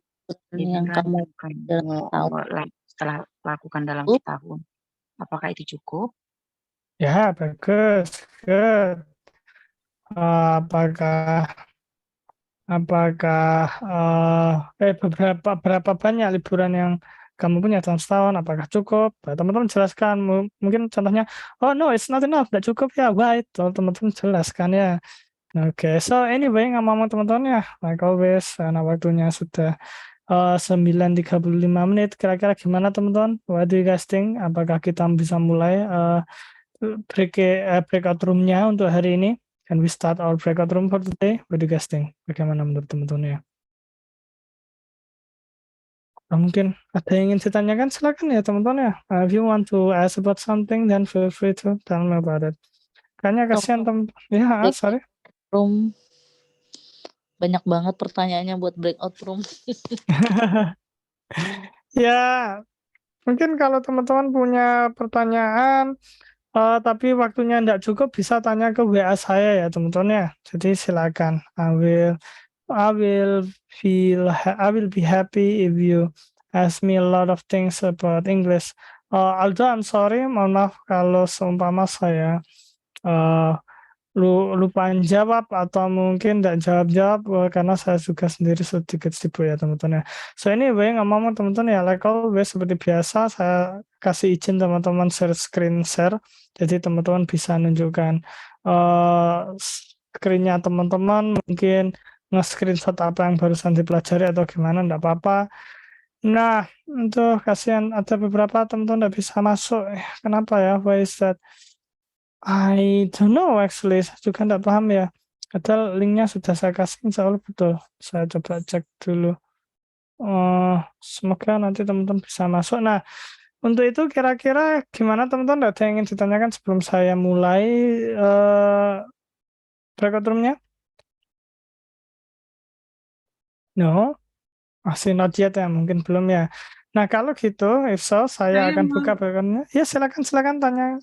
yang kamu setelah lakukan dalam setahun? Apakah itu cukup? ya bagus, good. Apakah berapa banyak liburan yang kamu punya dalam setahun, apakah cukup? Nah, teman-teman jelaskan. Mungkin contohnya, oh no, it's not enough, tidak cukup ya, why? Teman-teman jelaskan ya. Oke, so anyway, ngomong teman-teman ya, like always, karena waktunya sudah 9:35 menit. Kira-kira gimana teman-teman? What do you guys think? Apakah kita bisa mulai breakout room-nya untuk hari ini? Can we start our breakout room for today? What do you guys think? Bagaimana menurut teman-teman ya? Mungkin ada yang ingin ditanyakan, silakan ya teman-teman ya. If you want to ask about something, then feel free to tell me about it. Kayaknya kasihan teman. Ya, sorry. Room. Banyak banget pertanyaannya buat breakout room. Ya, mungkin kalau teman-teman punya pertanyaan, tapi waktunya tidak cukup, bisa tanya ke WA saya ya teman-teman ya. Jadi silakan. I will be happy if you ask me a lot of things about English. Although I'm sorry, mohon maaf kalau seumpama saya lupa jawab atau mungkin tidak jawab karena saya juga sendiri sedikit sibuk ya teman-teman ya. So anyway, ngomong teman-teman ya, like always seperti biasa saya kasih izin teman-teman screen share. Jadi teman-teman bisa nunjukkan screen-nya teman-teman, mungkin nge-screenshot apa yang barusan dipelajari atau gimana, enggak apa-apa. Nah, untuk kasihan ada beberapa teman-teman tidak bisa masuk. Kenapa ya? Why is that? I don't know actually, saya juga tidak paham ya. Padahal linknya sudah saya kasih, insya Allah betul. Saya coba cek dulu. Semoga nanti teman-teman bisa masuk. Nah, untuk itu kira-kira gimana teman-teman? Ada yang ingin ditanyakan sebelum saya mulai breakout room-nya? No? Masih not yet ya, mungkin belum ya. Nah, kalau gitu, if so, saya akan buka breakout-nya. Ya, silakan tanya.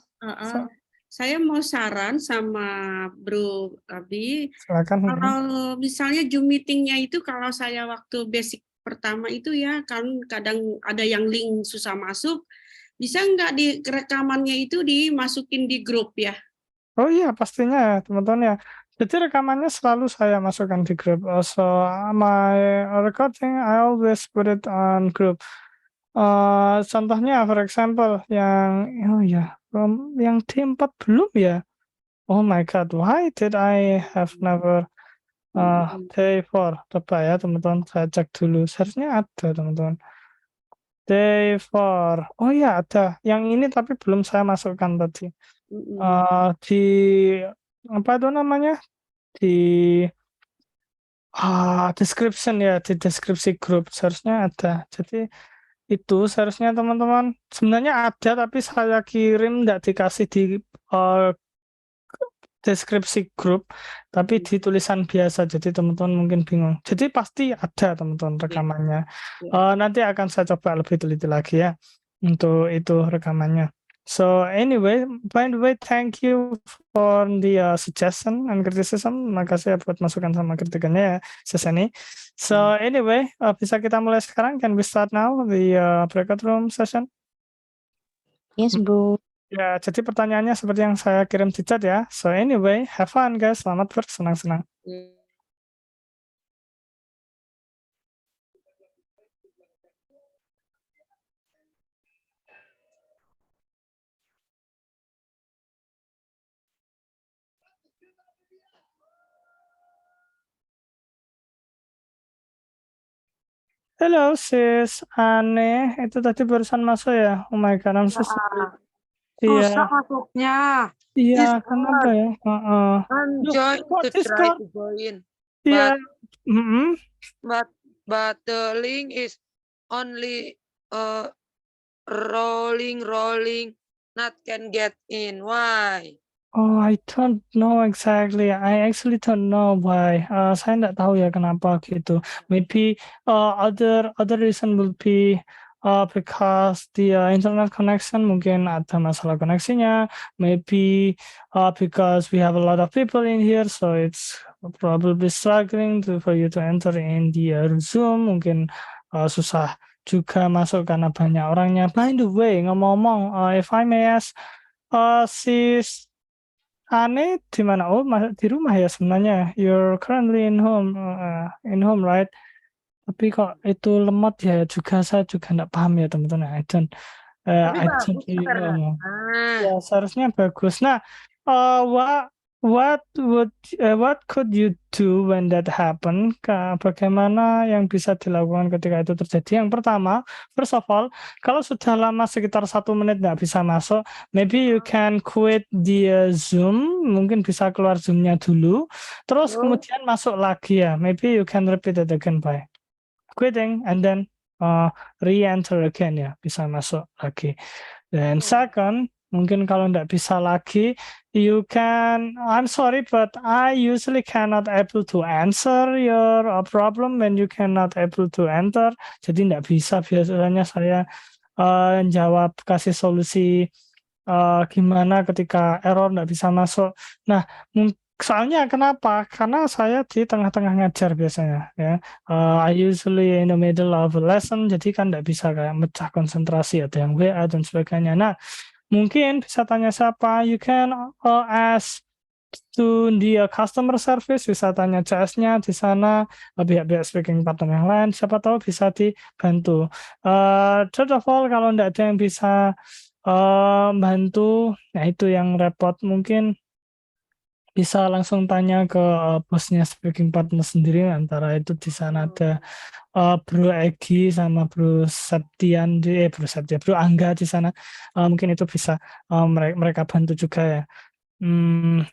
Saya mau saran sama Bro Abi. Silakan. Kalau misalnya Zoom meetingnya itu kalau saya waktu basic pertama itu ya kan kadang ada yang link susah masuk, bisa nggak di rekamannya itu dimasukin di grup ya? Oh iya pastinya ya teman-teman ya. Jadi rekamannya selalu saya masukkan di grup. So my recording I always put it on group. Contohnya for example yang yang D4 belum ya. Oh my god, why did I have never Day4? Coba ya teman-teman, saya cek dulu. Seharusnya ada teman-teman. Day4. Oh ya ada. Yang ini tapi belum saya masukkan tadi. Di apa itu namanya? Di description ya, di deskripsi grup seharusnya ada. Jadi itu seharusnya teman-teman sebenarnya ada tapi saya kirim tidak dikasih di deskripsi grup tapi di tulisan biasa, jadi teman-teman mungkin bingung. Jadi pasti ada teman-teman rekamannya. Nanti akan saya coba lebih teliti lagi ya untuk itu rekamannya. So anyway, by the way, thank you for the suggestion and criticism. Makasih ya buat masukan sama kritikannya ya sesi. So anyway, bisa kita mulai sekarang? Can we start now the breakout room session? Yes, bro. Ya, jadi pertanyaannya seperti yang saya kirim di chat ya. So anyway, have fun guys, selamat bersenang-senang. Hello sis, aneh, itu tadi barusan masuk ya? Oh my god, I'm so sorry. Susah masuknya. Iya, kenapa ya? Join Kok to try Discord? to join. Iya. But the link is only rolling, not can get in. Why? Oh, I don't know exactly. I actually don't know why. Saya nggak tahu ya kenapa gitu. Maybe other reason will be because the internet connection, mungkin ada masalah koneksinya. Maybe because we have a lot of people in here, so it's probably struggling for you to enter in the Zoom. Mungkin susah juga masuk karena banyak orangnya. By the way, ngomong-ngomong, if I may ask, sis Ane di mana? Oh, di rumah ya sebenarnya. You're currently in home, right? Tapi kok itu lemot ya juga, saya juga nggak paham ya teman-teman. I don't really know. Ya seharusnya bagus. Nah, Wak, what could you do when that happen? Bagaimana yang bisa dilakukan ketika itu terjadi? Yang pertama, first of all, kalau sudah lama sekitar 1 menit nggak bisa masuk, maybe you can quit the Zoom, mungkin bisa keluar Zoom-nya dulu, terus kemudian masuk lagi ya. Maybe you can repeat it again by quitting and then re-enter again ya, bisa masuk lagi. Dan second, mungkin kalau nggak bisa lagi, you can, I'm sorry, but I usually cannot able to answer your problem when you cannot able to enter. Jadi nggak bisa, biasanya saya jawab, kasih solusi gimana ketika error nggak bisa masuk. Nah, soalnya kenapa? Karena saya di tengah-tengah ngajar biasanya ya. I usually in the middle of a lesson, jadi kan nggak bisa kayak mecah konsentrasi, ada yang WA dan sebagainya. Nah, mungkin bisa tanya siapa, you can ask to the customer service, bisa tanya CS-nya di sana, pihak-pihak speaking partner yang lain, siapa tahu bisa dibantu. Third of all, kalau nggak ada yang bisa bantu, nah itu yang repot, mungkin bisa langsung tanya ke bosnya speaking partner sendiri. Antara itu di sana ada Bro Egi sama Bro Septian, Bro Angga di sana. Mungkin itu bisa mereka bantu juga ya.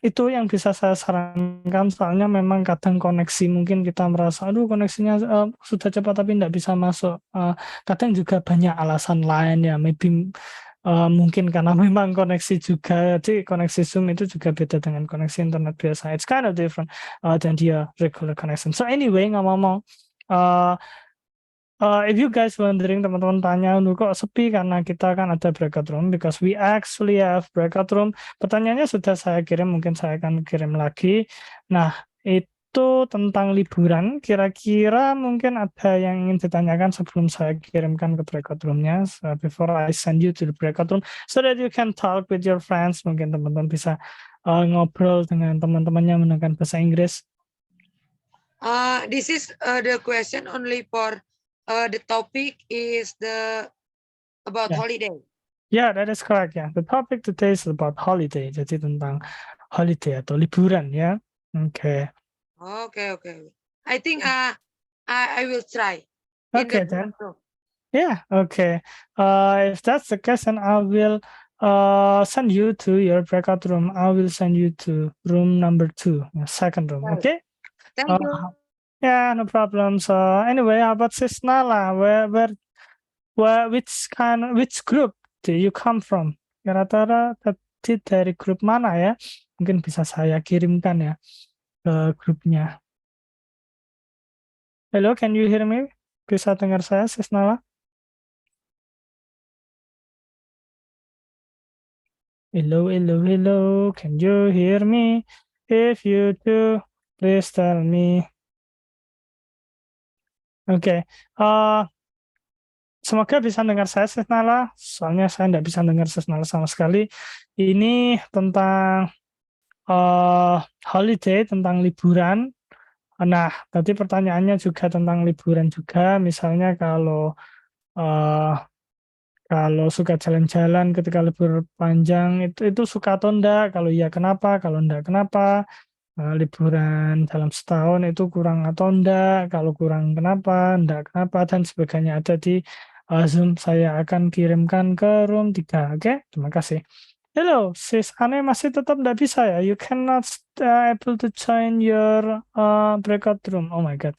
Itu yang bisa saya sarankan, soalnya memang kadang koneksi, mungkin kita merasa aduh koneksinya sudah cepat tapi tidak bisa masuk. Kadang juga banyak alasan lain ya, maybe mungkin karena memang koneksi juga, jadi koneksi Zoom itu juga beda dengan koneksi internet biasa. It's kind of different than the regular connection. So anyway, ngomong-ngomong, if you guys wondering, teman-teman tanya, kok sepi, karena kita kan ada breakout room, because we actually have breakout room. Pertanyaannya sudah saya kirim, mungkin saya akan kirim lagi. Nah, itu tentang liburan, kira-kira mungkin ada yang ingin ditanyakan sebelum saya kirimkan ke breakout room-nya, before I send you to the breakout room, so that you can talk with your friends. Mungkin teman-teman bisa ngobrol dengan teman-temannya menggunakan bahasa Inggris. This is the question only for the topic is about holiday. Yeah, that is correct. Yeah, the topic today is about holiday. Jadi tentang holiday atau liburan ya. Okay. Okay. I think I will try. Okay then. Yeah. Okay. If that's the case, then I will send you to your breakout room. I will send you to room number 2, second room. Okay. Thank you. Yeah, no problem. So anyway, how about Sis Nala? Which group do you come from? Kira-kira tadi dari grup mana ya? Mungkin bisa saya kirimkan ya ke grupnya. Hello, can you hear me? Bisa dengar saya, Sis Nala? Hello. Can you hear me? If you do, please tell me. Oke. Semoga bisa dengar saya, Sis Nala. Soalnya saya tidak bisa dengar Sis Nala sama sekali. Ini tentang holiday, tentang liburan. Nah, tadi pertanyaannya juga tentang liburan juga. Misalnya kalau suka jalan-jalan ketika libur panjang, itu suka atau enggak? Kalau iya kenapa? Kalau enggak kenapa? Liburan dalam setahun itu kurang atau enggak? Kalau kurang kenapa? Enggak kenapa? Dan sebagainya ada di Zoom. Saya akan kirimkan ke room 3. Oke, terima kasih. Hello, Sis Ane masih tetap enggak bisa ya? You cannot able to join your breakout room. Oh my God.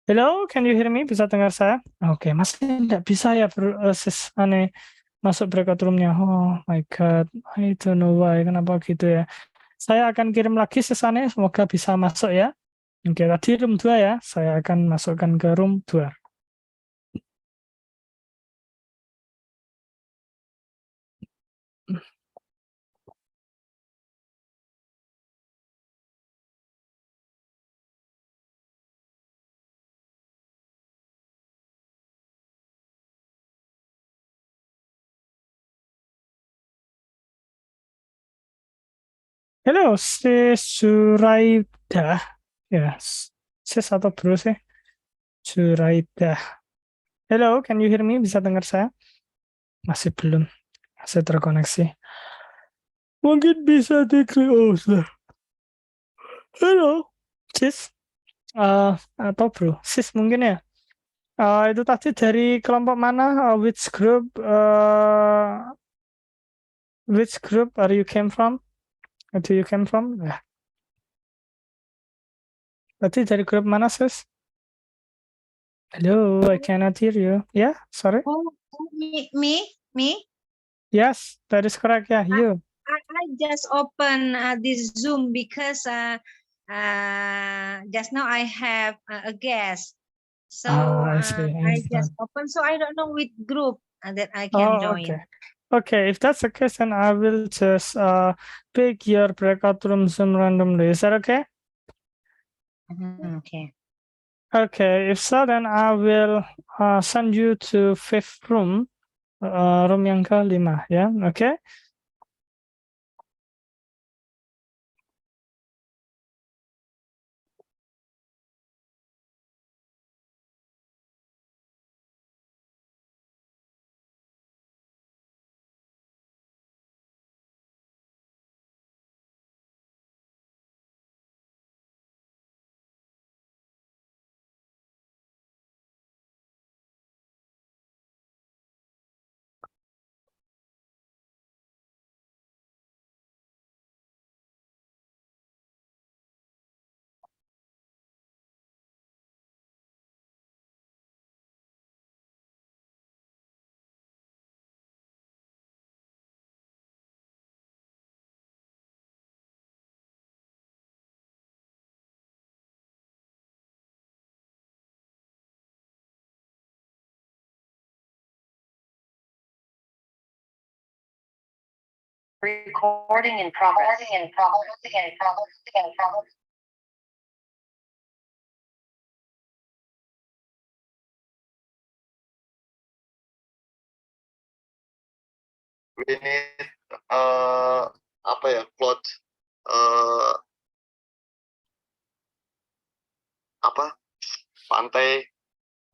Hello, can you hear me? Bisa dengar saya? Oke, masih enggak bisa ya, Sis Ane masuk breakout room-nya. Oh my God, I don't know why. Kenapa gitu ya? Saya akan kirim lagi Sis Ane, semoga bisa masuk ya. Oke, tadi room 2 ya. Saya akan masukkan ke room 2. Halo, Sis Suraida. Ya, Sis atau Bro sih? Suraida. Hello, can you hear me? Bisa dengar saya? Masih belum. Masih terkoneksi. Mungkin bisa diklik. Oh, sudah. Halo, sis. Atau bro, sis mungkin ya. Itu tadi dari kelompok mana? Which group? Which group are you came from? Do you came from? Tadi dari grup mana, sis? Hello, I cannot hear you. Yeah, sorry. Oh, me. Yes, that is correct. Yeah, you. I just open this Zoom because just now I have a guest. So I see. I just open, so I don't know which group that I can join. Okay. Okay, if that's the case, then I will just pick your breakout room Zoom randomly. Is that okay? Okay. Okay, if so, then I will send you to 5th room, room yang ke-5, ya, okay? Recording in progress. We need apa ya, plot apa, pantai,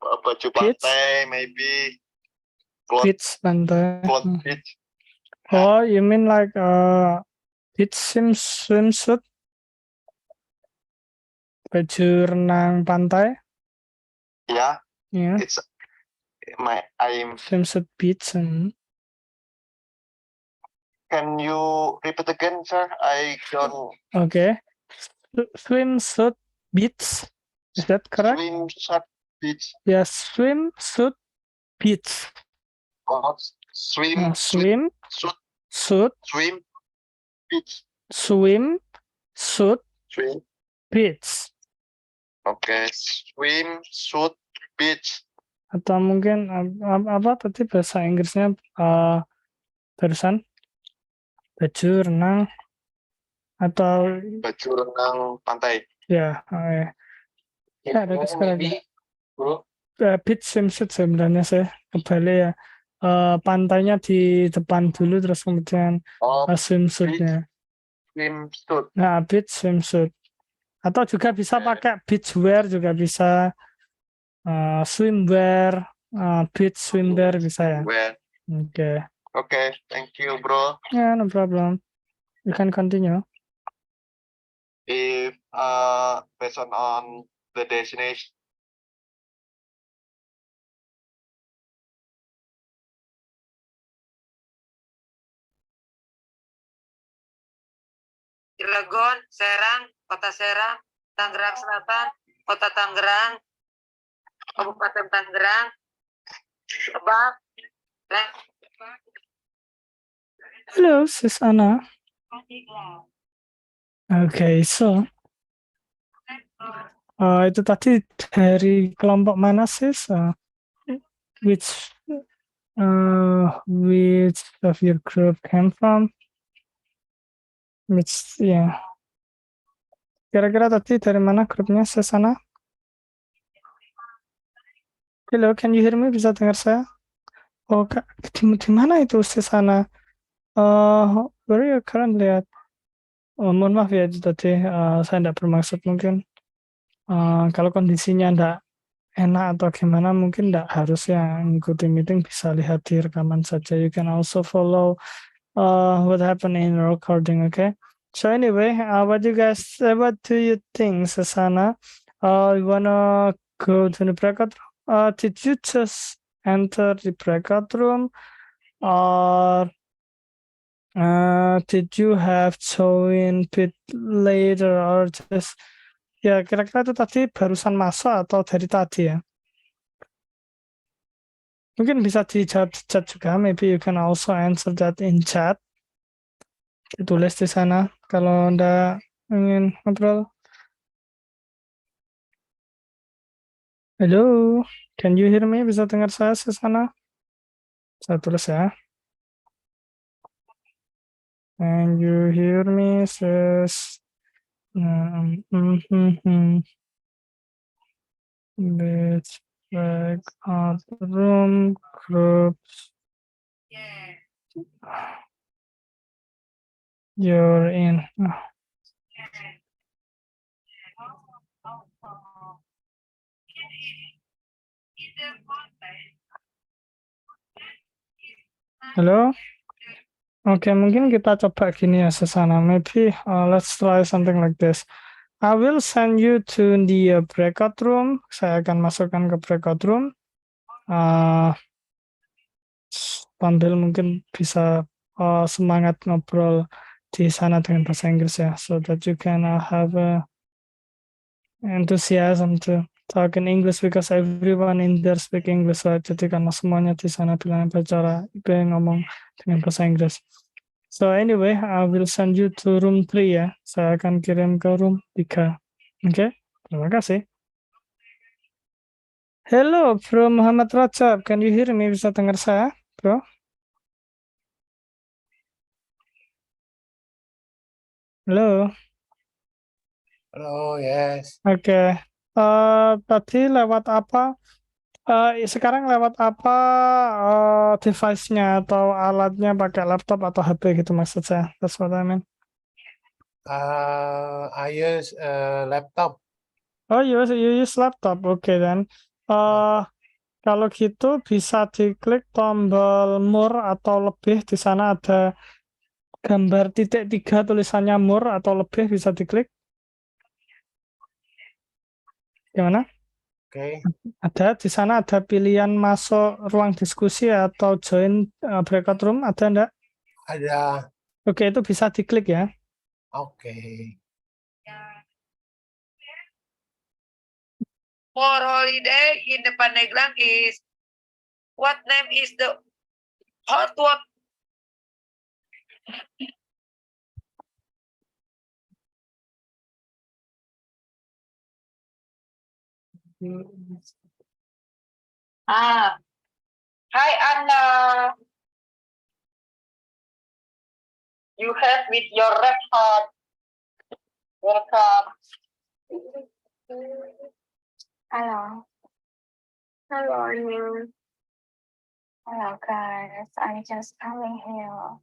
baju pantai, maybe cloth, Beach pantai. cloth beach. Oh, you mean like beach swimsuit? Baju renang pantai? Yeah, Yeah, it's I'm. swimsuit beach. Can you repeat again, sir? I don't. Okay. Swimsuit beach. Is that correct? Swimsuit beach. Yes, swimsuit beach. Oh, swim Swim suit, suit swim beach. swim suit Swim. beach. Oke, swim suit beach. Atau mungkin apa tadi bahasa Inggrisnya barusan baju renang atau Baju renang pantai. ya ya ada sekarang beach swimsuit sebenarnya saya kebalik ya. Pantainya di depan dulu terus kemudian swimsuitnya. Swimsuit. Nah, beach swimsuit. Atau juga bisa pakai beach wear juga bisa. Swimwear, beach swimwear bisa ya. Wear. Okay, thank you, bro. Yeah, no problem. You can continue. If based on the destination. Cilegon, Serang, Kota Serang, Tangerang Selatan, Kota Tangerang, Kabupaten Tangerang, Lebak. Hello, Sis Anna. Okay, so itu tadi dari kelompok mana, Sis? Which of your group came from? Which, yeah. Kira-kira tadi dari mana grupnya, Sis Anna? Hello, can you hear me? Bisa dengar saya? Oh, di mana itu Sis Anna? Where you currently at? Mohon maaf ya tadi saya tidak bermaksud mungkin kalau kondisinya tidak enak atau gimana mungkin tidak harus ya ngikuti meeting, bisa lihat di rekaman saja. You can also follow what happened in recording, okay? So anyway, what do you think, Susanna? You wanna go to the breakout room? Did you just enter the breakout room, or did you have join bit later, or just ya kira-kira itu tadi barusan masuk atau dari tadi ya? Mungkin bisa dijawab di chat juga. Maybe you can also answer that in chat. Ditulis di sana kalau Anda ingin ngobrol. Halo, can you hear me? Bisa dengar saya di sana? Saya tulis ya. Can you hear me, sis? Let's back out room groups. You're in. Halo? Oke, mungkin kita coba gini ya, Susana. Maybe let's try something like this. I will send you to the breakout room. Saya akan masukkan ke breakout room. Sambil mungkin bisa semangat ngobrol di sana dengan bahasa Inggris ya, so that you can have enthusiasm to talk in English because everyone in there speak English, right? Jadi karena semuanya di sana bilang bicara, ngomong dengan bahasa Inggris. So anyway, I will send you to room 3 ya. Saya akan kirim ke room 3. Oke, terima kasih. Hello, Bro Muhammad Rajab. Can you hear me? Bisa dengar saya, Bro? Halo. Halo, yes. Oke. Tadi lewat apa? Sekarang lewat apa device-nya atau alatnya, pakai laptop atau HP gitu maksud saya. That's what I mean. I use laptop. Oh, you use laptop. Oke, dan kalau gitu bisa diklik tombol more atau lebih. Di sana ada gambar titik 3 tulisannya more atau lebih, bisa diklik. Gimana? Oke. Ada di sana, ada pilihan masuk ruang diskusi atau join breakout room, ada enggak? Ada. Oke, itu bisa diklik ya. Oke. For holiday in the Pandeglang is what name is the hot water? Hi Anna. You have with your red heart. Welcome. Hello. Hello, Anu. Hello, guys. I'm just coming here.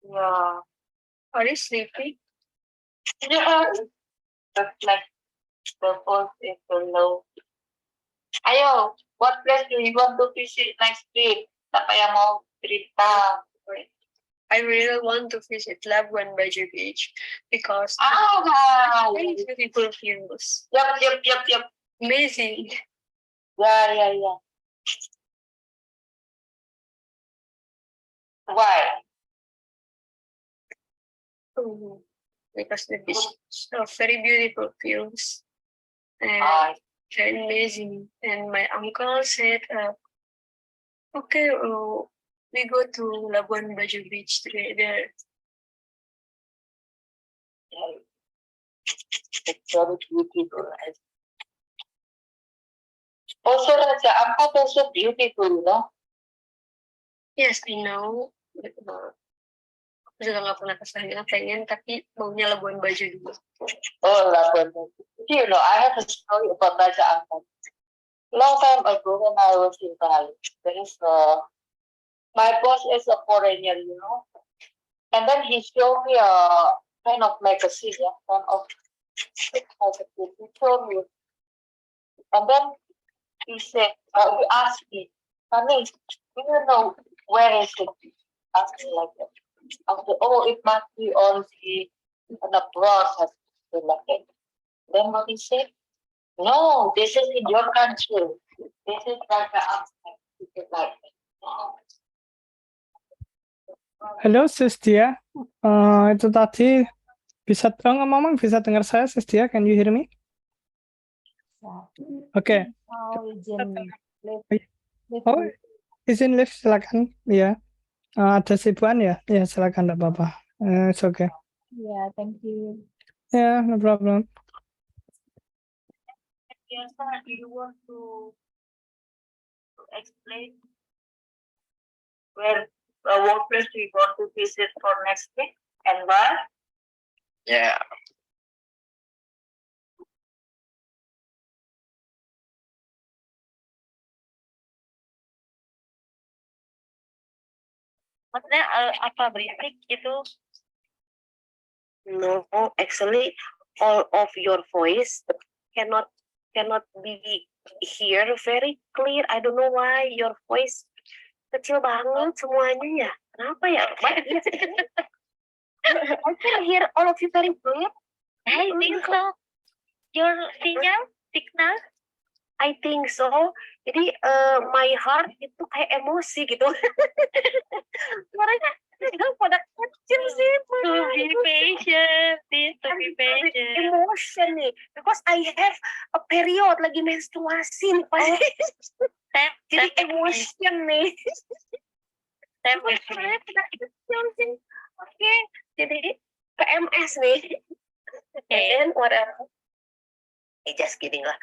Yeah. Are you sleepy? Yeah. Just like the voice is so low. Ayo, what place do you want to visit next week? Siapa yang mau cerita? I really want to visit Labuan Bajo Beach because very beautiful views. Yep. Amazing. Yeah. Why? Because the beach are very beautiful views and very amazing. And my uncle said, okay, we go to Labuan Bajo Beach together. It's very beautiful. Also, Raja Ampat also beautiful, no? Yes, I know. Aku juga nggak pernah kesana, pengen, tapi maunya Labuan Bajo dulu. Oh, Labuan Bajo. You know, I have a story about Raja Ampat. Long time ago when I was in Bali, there is my boss is a foreigner, you know, and then he showed me a kind of magazine, yeah, kind of magazine. He showed me, and then he said, he asked me, honey, do you know where is it? Asked me like that. I said, oh, it must be on the and abroad has been like it. Then what he said, no, this is in your country. This is like the outside. This is like Halo Sis Tia. Itu tadi bisa ngomong bisa dengar saya Sis Tia? Can you hear me? Oke. Oh, izin lift silakan. Ya. Ada sibuan ya? Ya silakan enggak apa-apa. It's okay. Yeah, thank you. Yeah, no problem. Yes, sir. Do you want to explain where the workplace we want to visit for next week and why? Yeah. Maksudnya apa berisik itu? No, actually, all of your voice cannot be hear very clear. I don't know why your voice kecil banget semuanya ya. Kenapa ya? I can hear all of you very clear. I think so. Your signal? I think so. Jadi my heart itu kayak emosi gitu. Suaranya pada kecil sih. To be patient, to be patient. Emotion nih, because I have a period lagi menstruasi nih. Jadi emotion nih. Suaranya pada kecil sih. Oke, jadi PMS nih. And what else? Just kidding lah.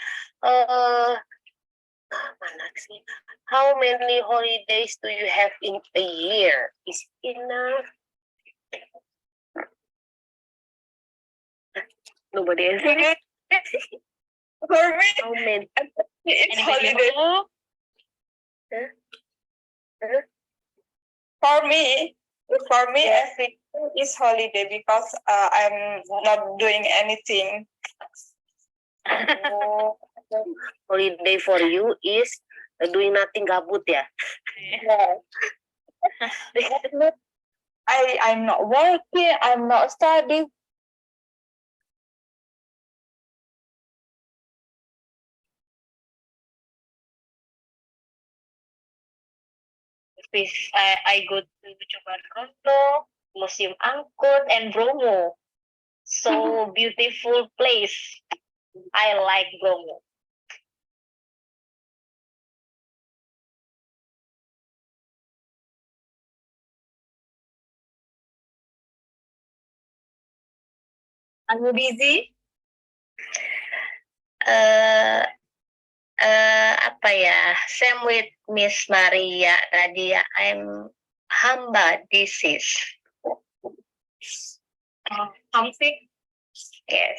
Mana sih? How many holidays do you have in a year? Is enough? Nobody answered. For me, How many? it's Anybody holiday. know? For me, everything is holiday because I'm not doing anything. Holiday for you is doing nothing, gabut ya? I'm not working. I'm not studying. I go to Cotabato, Museum Angkut, and Bromo. So beautiful place. I like Bromo. Are you busy? Apa ya? Same with Miss Maria tadi ya. I'm hamba disease. Homesick? Yes.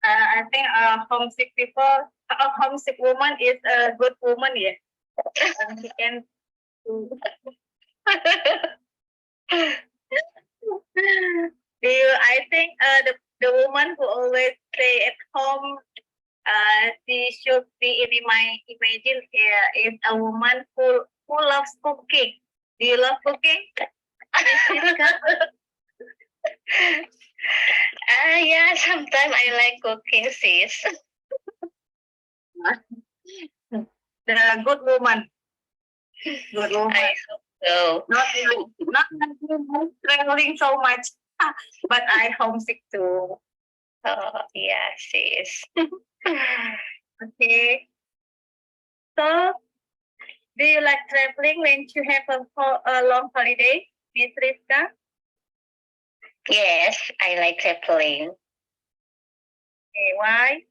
I think homesick people, a homesick woman is a good woman, yeah. She can. I think the woman who always stay at home, she should be in my imagine is a woman who loves cooking. Do you love cooking? Yeah, sometimes I like cooking, sis. The good woman. Good woman. I hope so. Not traveling so much, but I homesick too. Oh, yeah, sis. Okay. So, do you like traveling when you have a long holiday, Miss Rivka? Yes, I like traveling. Okay, why?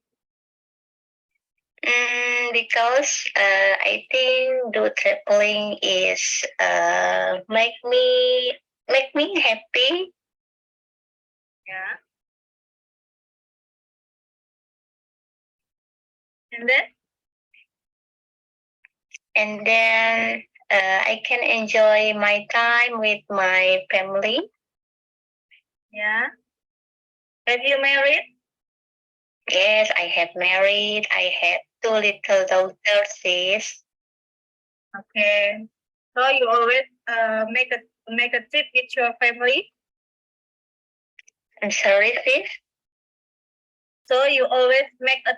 Because I think do traveling is make me happy. Yeah. And then I can enjoy my time with my family. Yeah. Have you married? Yes, I have married. I have 2 little daughters, sis. Okay. So you always make a make a trip with your family? I'm sorry, Fifth. So you always make a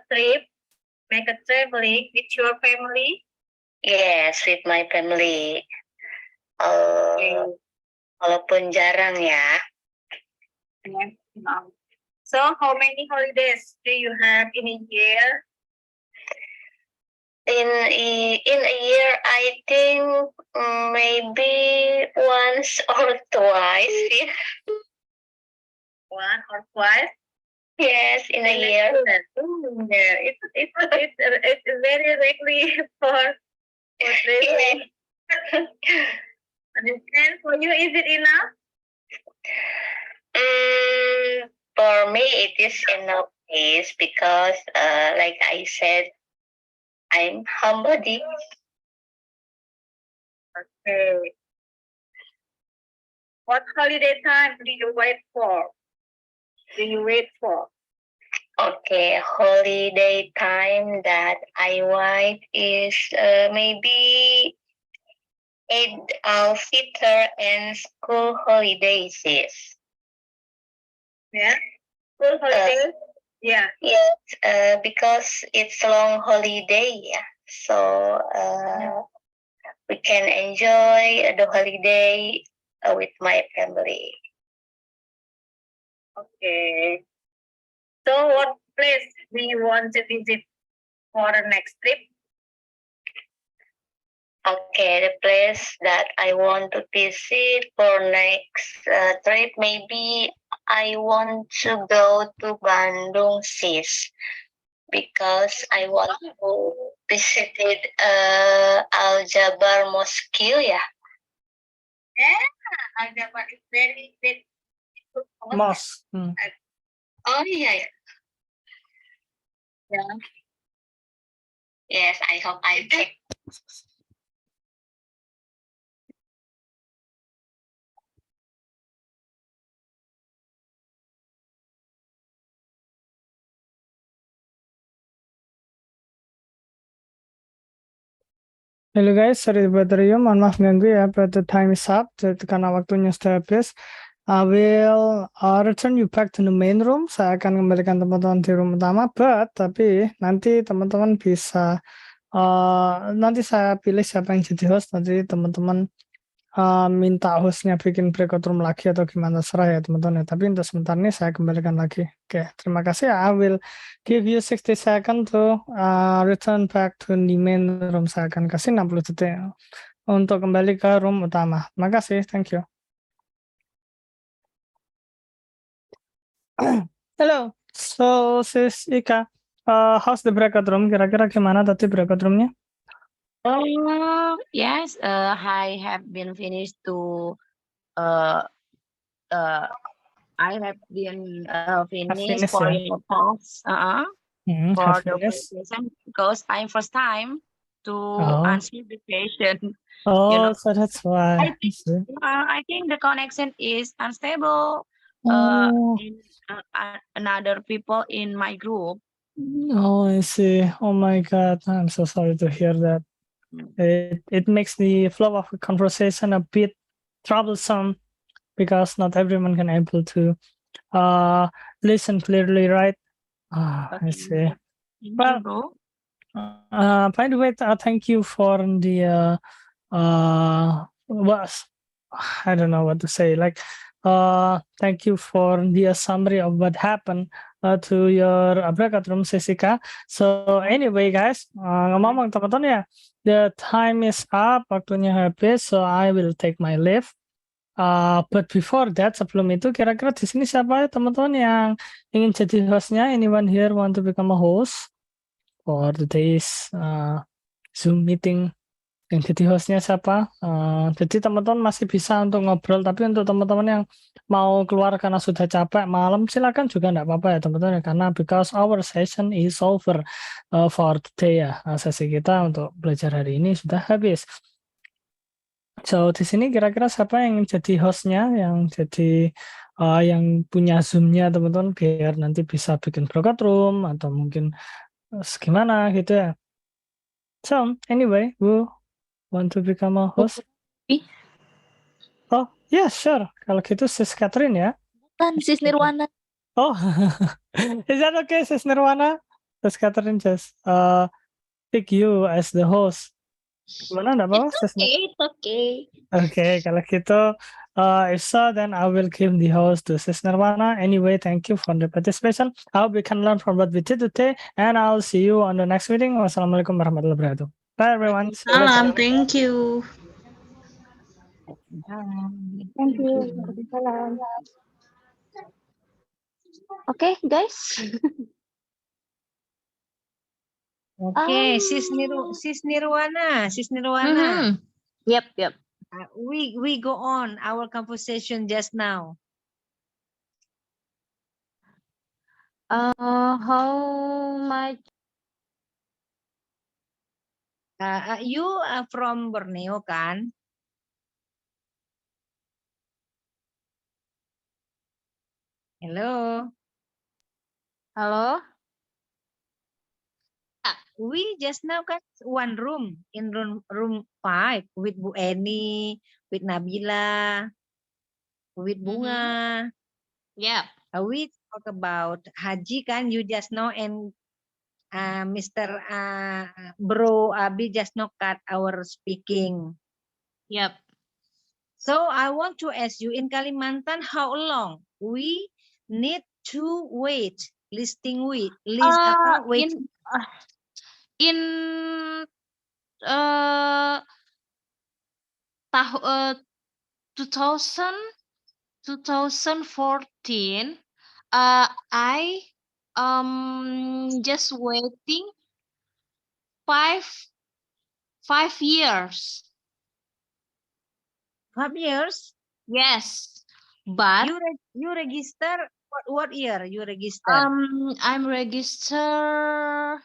traveling with your family? Yes, with my family. Walaupun jarang ya. So how many holidays do you have in a year? In a year, I think maybe once or twice. One or twice? Yes, in a year. Yeah, it's very likely for traveling. And for you, is it enough? For me, it is enough is because, like I said, I'm homebody. Okay. What holiday time do you wait for? Okay, holiday time that I wait is maybe Eid al-Fitr and school holidays. Yeah, school holidays. Yeah. Yes, because it's long holiday, yeah. So we can enjoy the holiday with my family. Okay. So what place do you want to visit for the next trip? Okay, the place that I want to visit for next trip, maybe I want to go to Bandung, sis, because I want to visit Al Jabar Mosque, yeah. Yeah, Al-Jabar is very big. Mosque. Oh yeah. Yeah. Yes, I hope I check. Hello guys, sorry bother you, mohon maaf ganggu ya, but the time is up, jadi karena waktunya sudah habis. I will return you back to the main room. Saya akan kembalikan teman-teman di room utama, tapi nanti teman-teman bisa nanti saya pilih siapa yang jadi host, nanti teman-teman minta hostnya bikin breakout room lagi atau gimana, serah ya teman-teman ya. Tapi untuk sebentar ini saya kembalikan lagi. Oke, terima kasih ya. I will give you 60 seconds to return back to the main room. Saya akan kasih 60 detik untuk kembali ke room utama. Terima kasih, thank you. Hello, so sis Ika, how's the breakout room? Kira-kira gimana tadi breakout roomnya? Yes, I have been finished to I have been finished for ya? your talks for Have the finished. presentation because I'm first time to answer the question. Oh, so that's why. I think the connection is unstable. Oh. In another people in my group. Oh, I see. Oh my God, I'm so sorry to hear that. It makes the flow of a conversation a bit troublesome because not everyone can able to listen clearly, right? I see. Well, by the way, thank you for the was I don't know what to say. Like, thank you for the summary of what happened to your breakout room, Sisika. So anyway, guys, ngomong teman-teman ya, the time is up, waktunya habis, so I will take my leave. But before that, sebelum itu, kira-kira di sini siapa ya teman-teman yang ingin jadi hostnya? Anyone here want to become a host for today's Zoom meeting? Yang jadi hostnya siapa? Jadi teman-teman masih bisa untuk ngobrol, tapi untuk teman-teman yang mau keluar karena sudah capek malam, silakan juga enggak apa-apa ya teman-teman, karena because our session is over for today ya. Sesi kita untuk belajar hari ini sudah habis. So di sini kira-kira siapa yang jadi hostnya, yang jadi yang punya Zoom-nya teman-teman, biar nanti bisa bikin breakout room atau mungkin gimana gitu ya. So anyway, want to become a host? Oh, yeah, sure. Kalau gitu Sis Catherine ya. Bukan Sis Nirwana. Oh, is that okay, Sis Nirwana? Sis Catherine just pick you as the host. Gimana, enggak apa-apa, Sis? It's okay. Okay, kalau gitu, if so, then I will give the host to Sis Nirwana. Anyway, thank you for the participation. I hope we can learn from what we did today, and I'll see you on the next meeting. Wassalamualaikum warahmatullahi wabarakatuh. Bye, everyone. See you later. Salam, thank you. Thank you. Waalaikumsalam. Okay, guys. Okay, Sis Nirwana. Yep. We go on our conversation just now. How much? You are from Borneo kan? Hello. Halo? We just now kan one room in room 5 with Bu Eni, with Nabila, with Bunga. Yep. We talk about Haji kan, you just know, and Mr. Bro Abi just now cut our speaking. Yep. So I want to ask you, in Kalimantan, how long we need to wait? Listing wait, waiting. In 2014, I just waiting 5 years. 5 years? Yes, but you register what year you register? I'm registered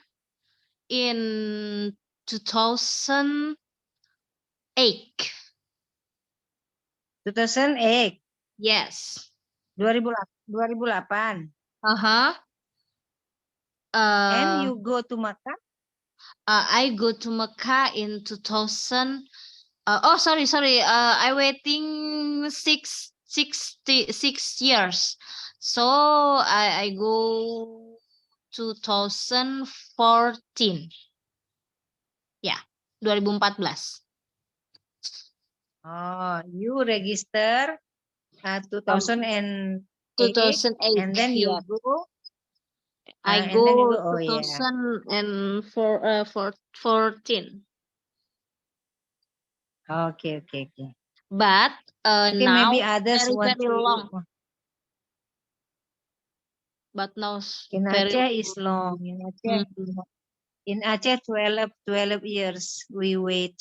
in 2008. 2008. Yes. 2008. And you go to Makkah? I go to Mecca in 2000. Sorry. I waiting 6 years. So I go 2014. Ya, 2014. Oh, you register 2008, 2008, and then you yeah. go. I And then you go go. Oh yeah. 2014. Okay. But Okay, now maybe others very want to. long. But now In very Aceh is long. In Aceh 12 years we wait.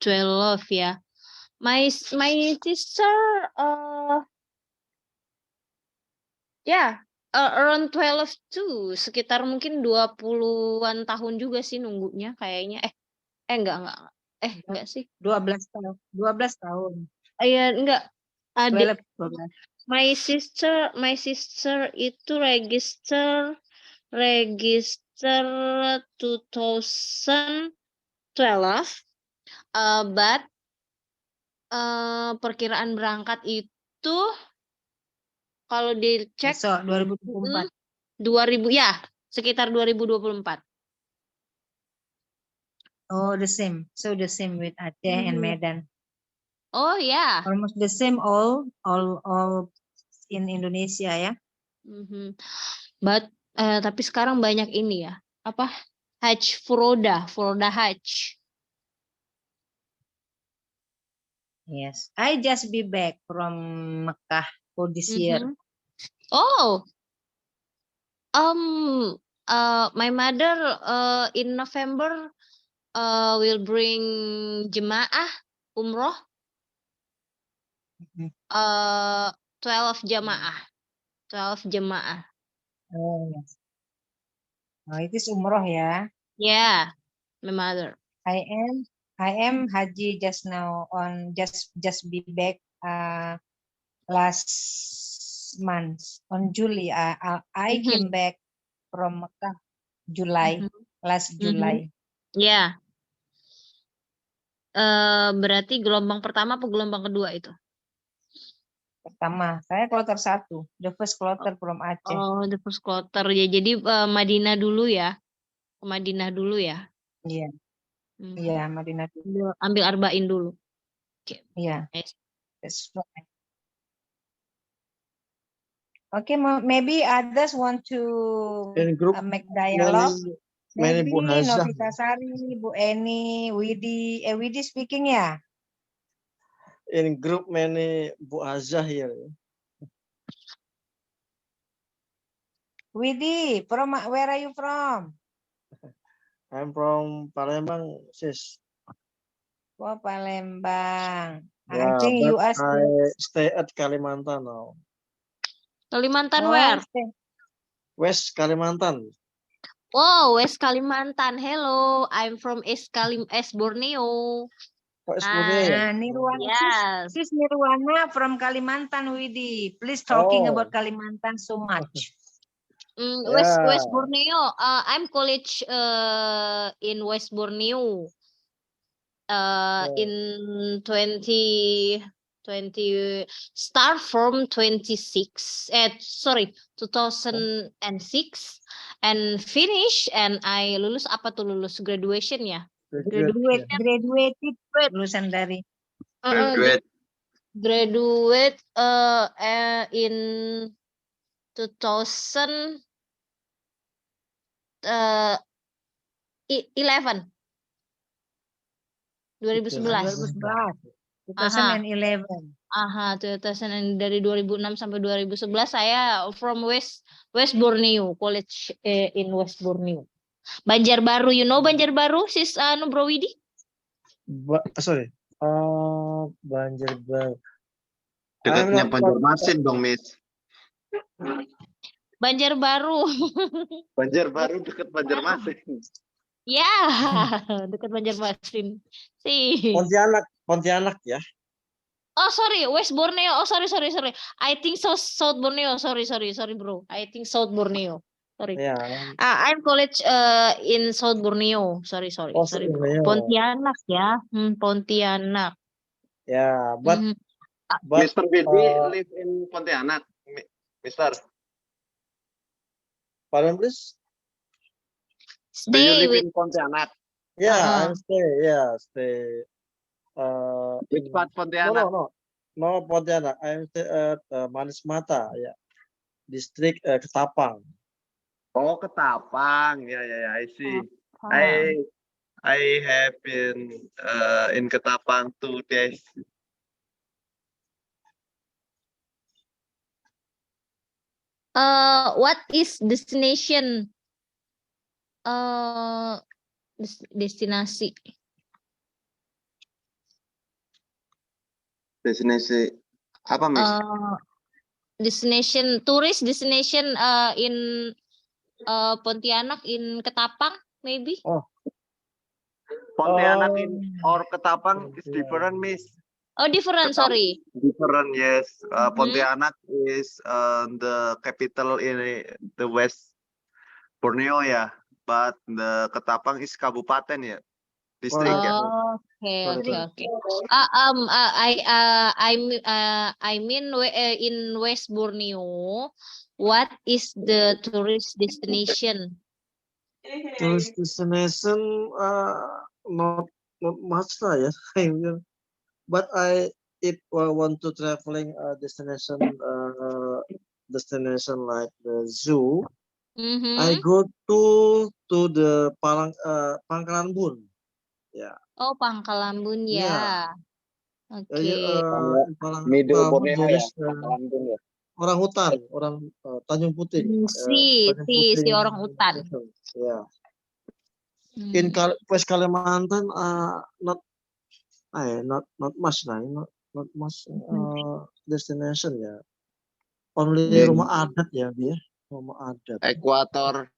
12 ya. My sister around 12 too. Sekitar mungkin 20-an tahun juga sih nunggunya kayaknya. Enggak. Enggak sih. 12 tahun. Iya, enggak. Adik 12. My sister itu register 2012. But perkiraan berangkat itu kalau dicek besok 2024. 2000 ya, sekitar 2024. Oh, the same. So the same with Aceh and Medan. Oh ya. Almost the same all in Indonesia ya. But tapi sekarang banyak ini ya. Apa? Hajj Furoda Hajj. Yes, I just be back from Mecca for this year. Oh. My mother in November will bring jemaah umroh. 12 jemaah. Oh, yes. Oh, it is umroh ya. Yeah, my mother. I am Haji just now on just be back last month on July. I came back from Mecca July, last July. Yeah. Berarti gelombang pertama apa gelombang kedua itu? Pertama, saya kloter 1, the first kloter from Aceh. Oh, the first quarter ya. Jadi Madinah dulu ya. Ke Madinah dulu ya. Iya, Hmm. iya, Madinah. Ambil arba'in dulu. Oke. Iya, Nice. that's right. Okay, maybe others want to In group, make dialogue. many Maybe Bu Hazah. Novitasari, Bu Eni, Widi. Widi speaking ya? In group, many Bu Hazah here. Widi, where are you from? I'm from Palembang, sis. Oh, Palembang. I Yeah, think you but are I stay at Kalimantan now. Kalimantan Oh, where? West Kalimantan. Oh, West Kalimantan. Hello, I'm from East Borneo. Oh, West Borneo. Nah, Nirwana, Yes. sis Nirwana from Kalimantan, Widi. Please talking about Kalimantan so much. West Borneo. I'm college in West Borneo. In 2020 start from 2006 and finish and I lulus apa tuh lulus graduation ya? Graduated lulusan dari Graduate in 2011. 2011. 2011. Aha, 2000 dari 2006 sampai 2011 saya from West Borneo, college in West Borneo. Banjarbaru, you know Banjarbaru, sis Bro Widi? Sorry. Banjarbaru. Dekatnya Banjarmasin dong, Miss. Banjarbaru. Banjarbaru dekat Banjarmasin. Ya, dekat Banjarmasin. Sih. Pontianak ya. Oh sorry, West Borneo. Oh sorry. I think South Borneo. Sorry bro. I think South Borneo. Sorry. Yeah. I'm college in South Borneo. Sorry bro. Borneo. Pontianak ya. Pontianak. Yeah, but Mr. Widi live in Pontianak, Mister. Pardon, please. Do you live in Pontianak? Yeah, stay. Which part Pontianak? No, Pontianak. I'm stay at Manis Mata, ya. Distrik Ketapang. Oh, Ketapang. Ya, I see. I have been in Ketapang 2 days. What is destination? Destinasi. Destinasi apa, Miss? Destination tourist destination in Pontianak in Ketapang maybe. Oh. Pontianak in or Ketapang is different, Miss. Oh, different. Sorry. Different, yes. Pontianak is the capital in the West Borneo, ya. But the Ketapang is kabupaten, ya. District, ya. Okay. I mean in West Borneo, what is the tourist destination? Tourist destination, not much lah ya. But if I want to traveling destination like the zoo, I go to the Pangkalan Bun. Yeah. Oh, Pangkalan Bun ya. Oke. Middle Borneo ya. Pangkalan Bun ya. Orang hutan, orang Tanjung Putih. Si orang hutan. Yeah. In West Kalimantan, not much lah, not much destination ya. Only rumah adat ya dia, rumah adat. Ekuator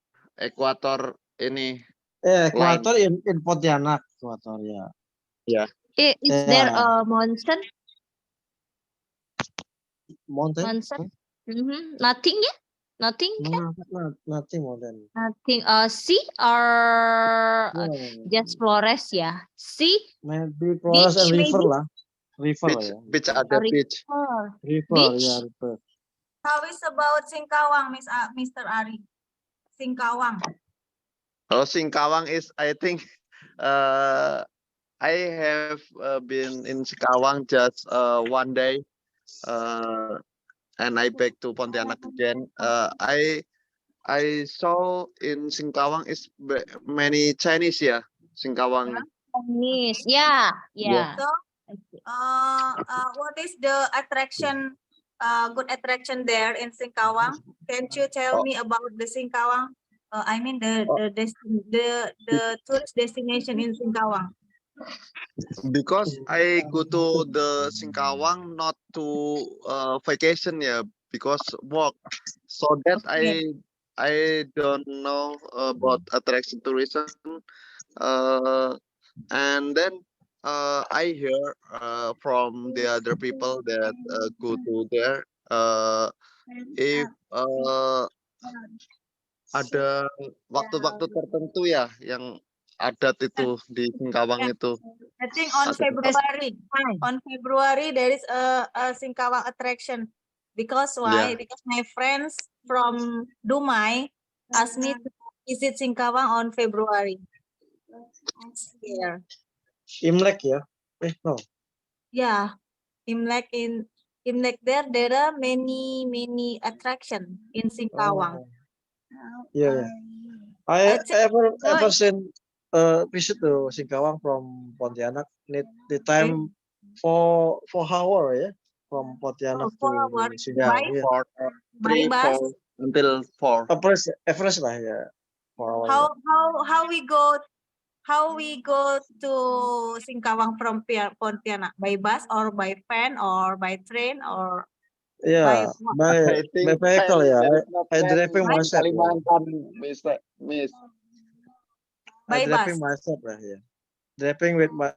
ini. Ekuator in Pontianak, ekuator ya. Ya. Is there a mountain? Mountain? Nothing ya? Nothing? Ken? Nothing more than. Nothing. Sea or just Flores ya? Sea, Maybe Flores beach and river maybe? lah. River Beach, ya. beach A ada beach. river. River Beach? ya river. How is about Singkawang, Mr. Ari? Singkawang. Oh, Singkawang is, I think, I have been in Singkawang just one day, and I back to Pontianak again. I saw in Singkawang is many Chinese, yeah. Singkawang. Chinese. Yeah, yeah. So, what is the attraction, good attraction there in Singkawang? Can you tell me about the Singkawang? I mean the tourist destination in Singkawang. Because I go to the Singkawang not to vacation, yeah, because work. So that I don't know about attraction tourism. And then I hear from the other people that go to there, if ada waktu-waktu tertentu ya yang adat itu di Singkawang itu. I think on February. On February there is a Singkawang attraction. Because why? Yeah. Because my friends from Dumai asked me to visit Singkawang on February. Yeah. Imlek ya? No. Yeah. Imlek there are many attraction in Singkawang. Yeah. I ever seen visit to Singkawang from Pontianak. Need the time for hour ya from Pontianak to Singkawang. Yeah. By bus? Until 4. Average lah ya. 4 hours. How we go to Singkawang from Pontianak? By bus or by van or by train or Yeah, by vehicle ya. I driving myself. Kalimantan, Miss. By I driving bus? myself lah ya. Driving with my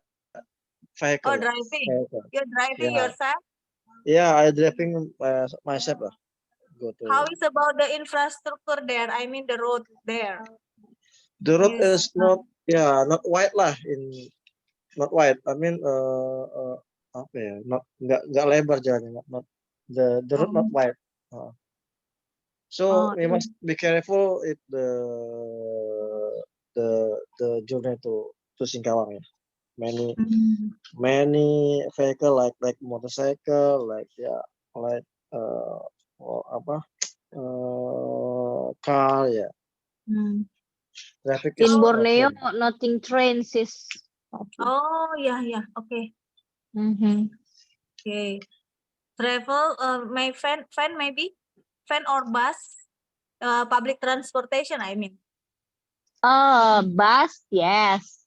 vehicle. Oh, driving. You're driving yourself? Yeah, I driving myself lah. Go to. How is about the infrastructure there? I mean the road there. The road is not wide lah not wide. I mean apa ya? Nggak lebar jalannya. Not the road not wide. So we must be careful if the journey to Singkawang ya. Many vehicle like motorcycle like car ya. Traffic In Borneo, nothing trains is. Oh, yeah. Okay. Okay. Travel, my van maybe? Van or bus? Public transportation, I mean. Bus, yes.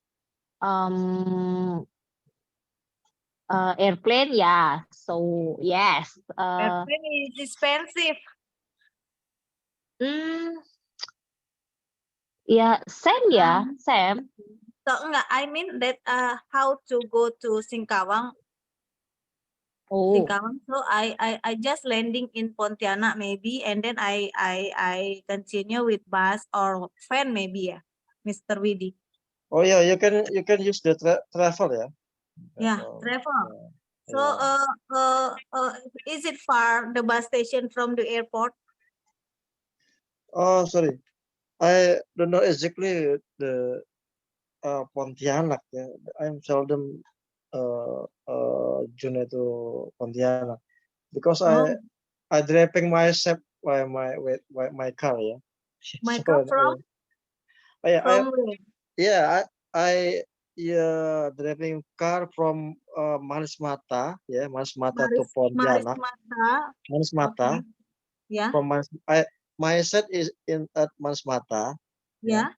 Airplane, yeah. So yes. Airplane is expensive. Yeah, same ya, same. So enggak, I mean that how to go to Singkawang. Singkawang. So I just landing in Pontianak maybe, and then I continue with bus or van maybe ya, Mr. Widi. Oh yeah, you can use the travel ya. Yeah, travel. So is it far the bus station from the airport? Oh sorry, I don't know exactly the Pontianak. Yeah. I'm seldom journey to Pontianak because I driving myself by my car. Yeah. My car from? I driving car from Manis Mata. Yeah, Manis Mata to Pontianak. Manis Mata. Yeah. From my set is at Manis Mata. Yeah.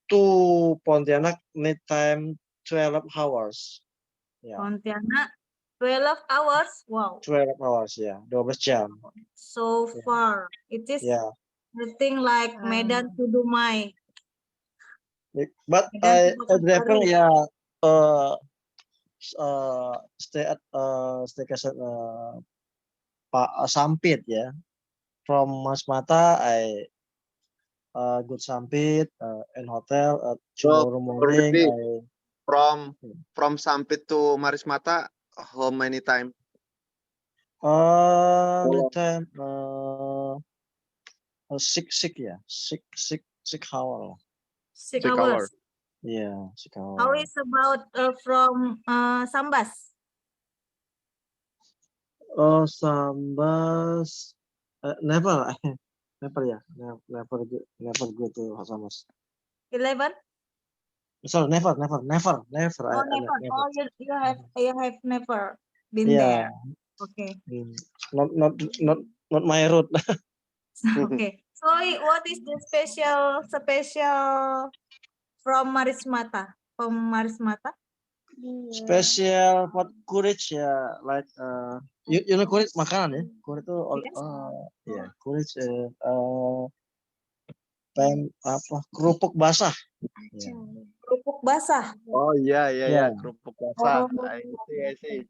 To Pontianak need time 12 hours. Yeah. Pontianak 12 hours. Wow. 12 hours, yeah. 12 jam. So far. It is Yeah. the thing like Medan to Dumai. But I driving stay at staycation Sampit ya. from Mas Mata, I go Sampit and hotel. Tomorrow morning, Rudy, I from Sampit to Marismata, how many time? the time 6 hour. 6 6 hours. hours. Yeah, 6 hour. How is about from Sambas? Sambas, never, never, yeah, never go to Sambas. 11? Sorry, never. Oh, Never. never. Oh, you have never been Yeah, there. Okay. not my route. Okay. So what is the special from Marismata? From Marismata? Special for courage ya, like you know courage makanan ya. Courage itu ya courage kerupuk basah. Yeah. Kerupuk basah. Oh iya Yeah. kerupuk basah. Oh. I see.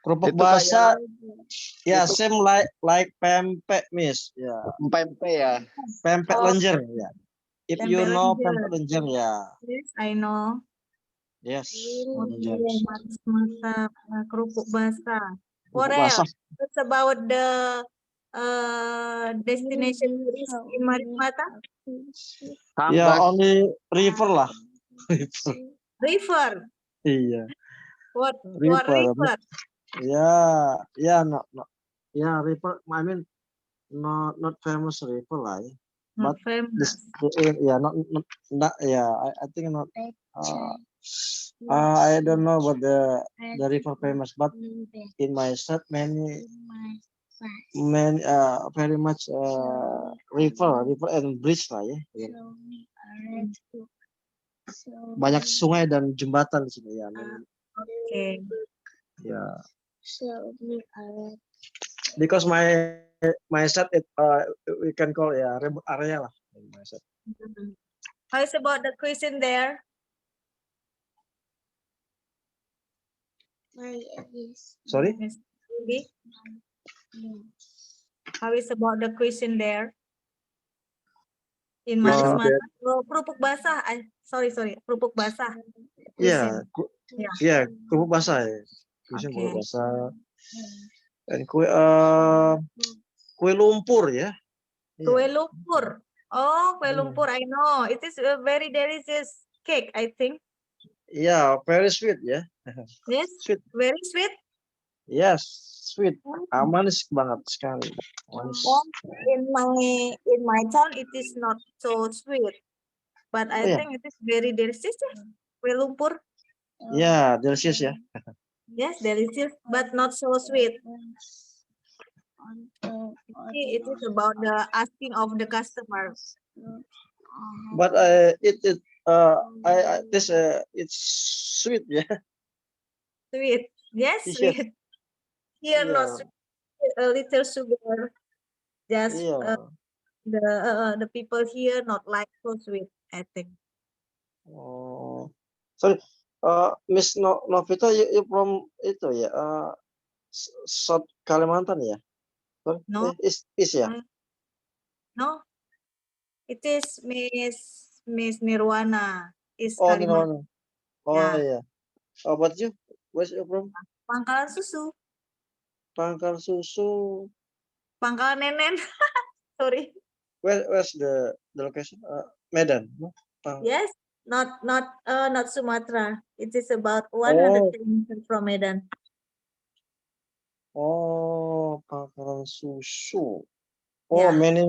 Kerupuk Itu basah, ya itu same like pempek, Miss. Ya. pempek ya. Pempek lenjer ya. If you Pempek know lenjer. pempek lenjer ya. Yes, I know. Yes. Okay, Marismata, kerupuk basah. What Kerupuk basah. else? What's about the destination in Marismata? Ya Sambas. only river lah. River. Iya. What River. river? Ya, no. Ya, river. I mean, not famous river lah. Ya. Not But famous. not. Yeah, I think not. I don't know what the river famous, but in my state many very much river and bridge lah ya. Banyak sungai dan jembatan di sini ya. Okay. Yeah. Because my set we can call remote area lah. My set. How is about the cuisine there? Sorry? Miss Ruby? How is about the cuisine there? In Cuisine Marismata? Oh, kerupuk basah. Sorry. Kerupuk basah. Yeah, Yeah. kerupuk basah ya. Cuisine Okay. kerupuk basah. Dan kue lumpur ya. Kue lumpur. Oh, kue Hmm. lumpur. I know. It is a very delicious cake, I think. Yeah, very sweet ya. Yes. Sweet. Very sweet. Yes, sweet. Manis banget sekali. Manis. Oh, in my town, it is not so sweet, but I Yeah. think it is very delicious. Kue lumpur. Yeah, delicious ya. Yes, delicious, but not so sweet. It is about the asking of the customers. But it's sweet ya. Sweet. Yes, Yes. sweet. Here, not Yeah. sweet. A little sugar. Just Yeah. the people here not like so sweet, I think. Oh, sorry. Miss Novita, you from itu ya? South Kalimantan ya? Sorry. No. Is ya? No, it is Miss Nirwana. Is Oh, Kalimantan. Nirwana. Oh Yeah. yeah. How about you? Where's you from? Pangkalan Susu. Pangkal Susu. Pangkalan Nenen. Sorry. Where's the location? Medan. No? Yes, not Sumatra. It is about 100 kilometers from Medan. Oh, Pangkalan Susu. Oh, Yeah. many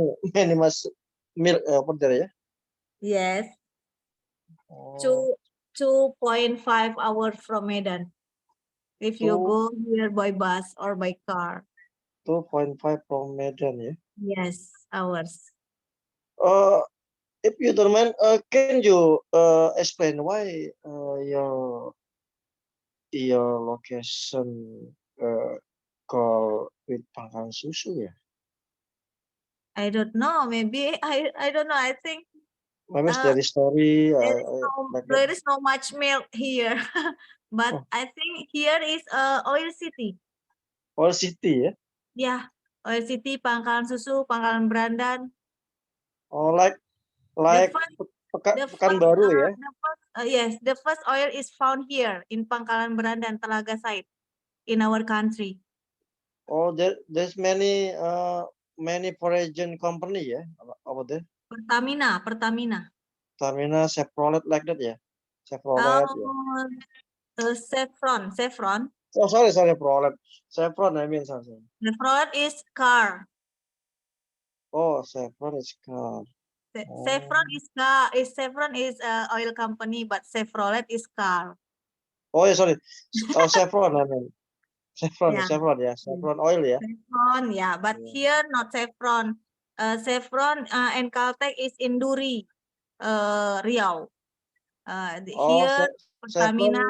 milk apa there ya? Yes. Oh. 2.5 hours from Medan. If you Two- go here by bus or by car. 2.5 from Medan ya. Yes, hours. If you don't mind, can you explain why your location called with Pangkalan Susu ya? I don't know. Maybe I don't know. I think Maybe there is story. there is no much milk here, but I think here is oil city. Oil City ya? Yeah, Oil City, Pangkalan Susu, Pangkalan Berandan. Oh, like Pekanbaru ya? Yes, the first oil is found here in Pangkalan Berandan, Telaga site in our country. Oh, there's many foreign company ya over there. Pertamina. Pertamina, Chevrolet like that ya? Chevrolet ya. Chevron. Oh, sorry, Chevrolet. Chevron, I mean something. Chevrolet is car. Oh, Chevron is car. Chevron is oil company, but Chevrolet is car. Oh, yeah, sorry. Oh, Chevron, I mean. Yeah. Chevron, ya. Chevron oil ya. Chevron, yeah, but here not Chevron. Chevron and Caltech is in Duri, Riau. Here Pertamina,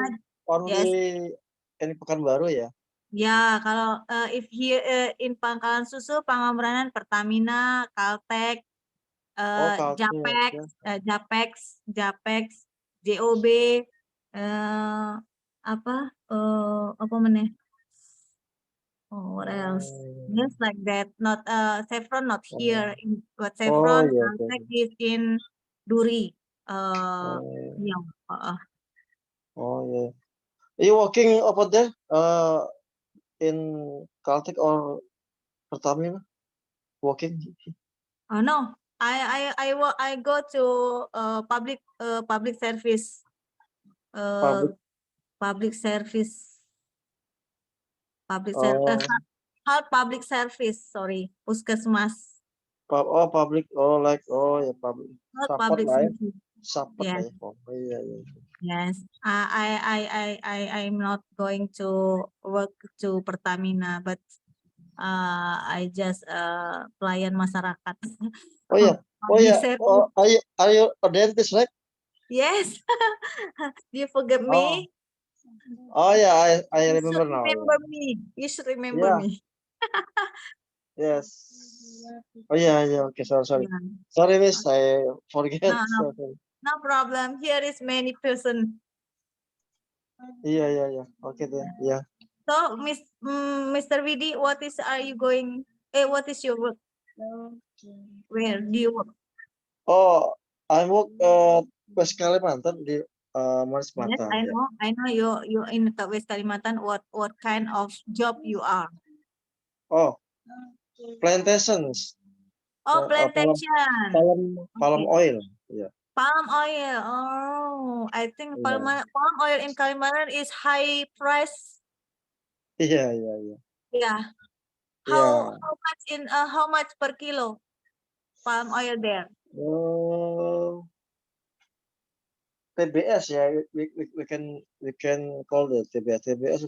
only ini Pekanbaru ya. Ya, kalau if here in Pangkalan Susu, Pangkalan Berandan, Pertamina, Caltech, Japex, JOB, apa meneh? Oh, what else? Yes, like that. Not Chevron, not here. But Chevron, Caltech is in Duri. Yeah. Oh yeah. Are you working over there? In Caltech or Pertamina? Working? No, I go to public service. Public service. Public service. Sorry, puskesmas. Public. Oh, like public. Public service. Support Yes. ya. Oh iya. Yes, I'm not going to work to Pertamina, but I just pelayan masyarakat. Oh yeah. Are you a dentist, right? Yes. Do you forget me? Oh yeah, I remember now. Remember me. You should remember me. Yes. Oh yeah. Okay, sorry. Sorry, Miss. I forget. No problem. Here is many person. Yeah. Okay then. Yeah. So, Mr. Widi, what is your work? Where do you work? Oh, I work West Kalimantan di Manis Yes, Mata. I know you in West Kalimantan. What kind of job you are? Oh, plantations. Oh, plantation. Palm oil. Yeah. Palm oil. Oh, I think palm oil in Kalimantan is high price. Yeah. Yeah. How much per kilo palm oil there? TBS ya. We can call it TBS. TBS.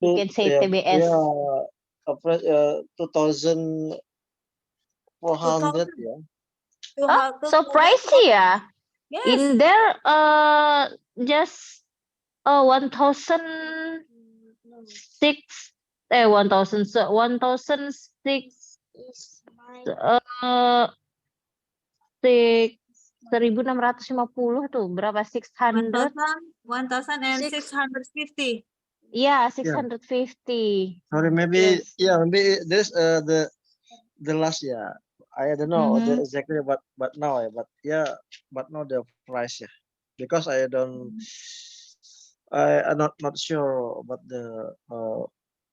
You can say TBS. Yeah. 2,400 ya. So pricey ya. Yes. In there, just 1,006 1,650 tuh berapa? 600? 1,650. Yeah, 650. Sorry, maybe maybe this the last I don't know exactly but now but now the price because I'm not sure about the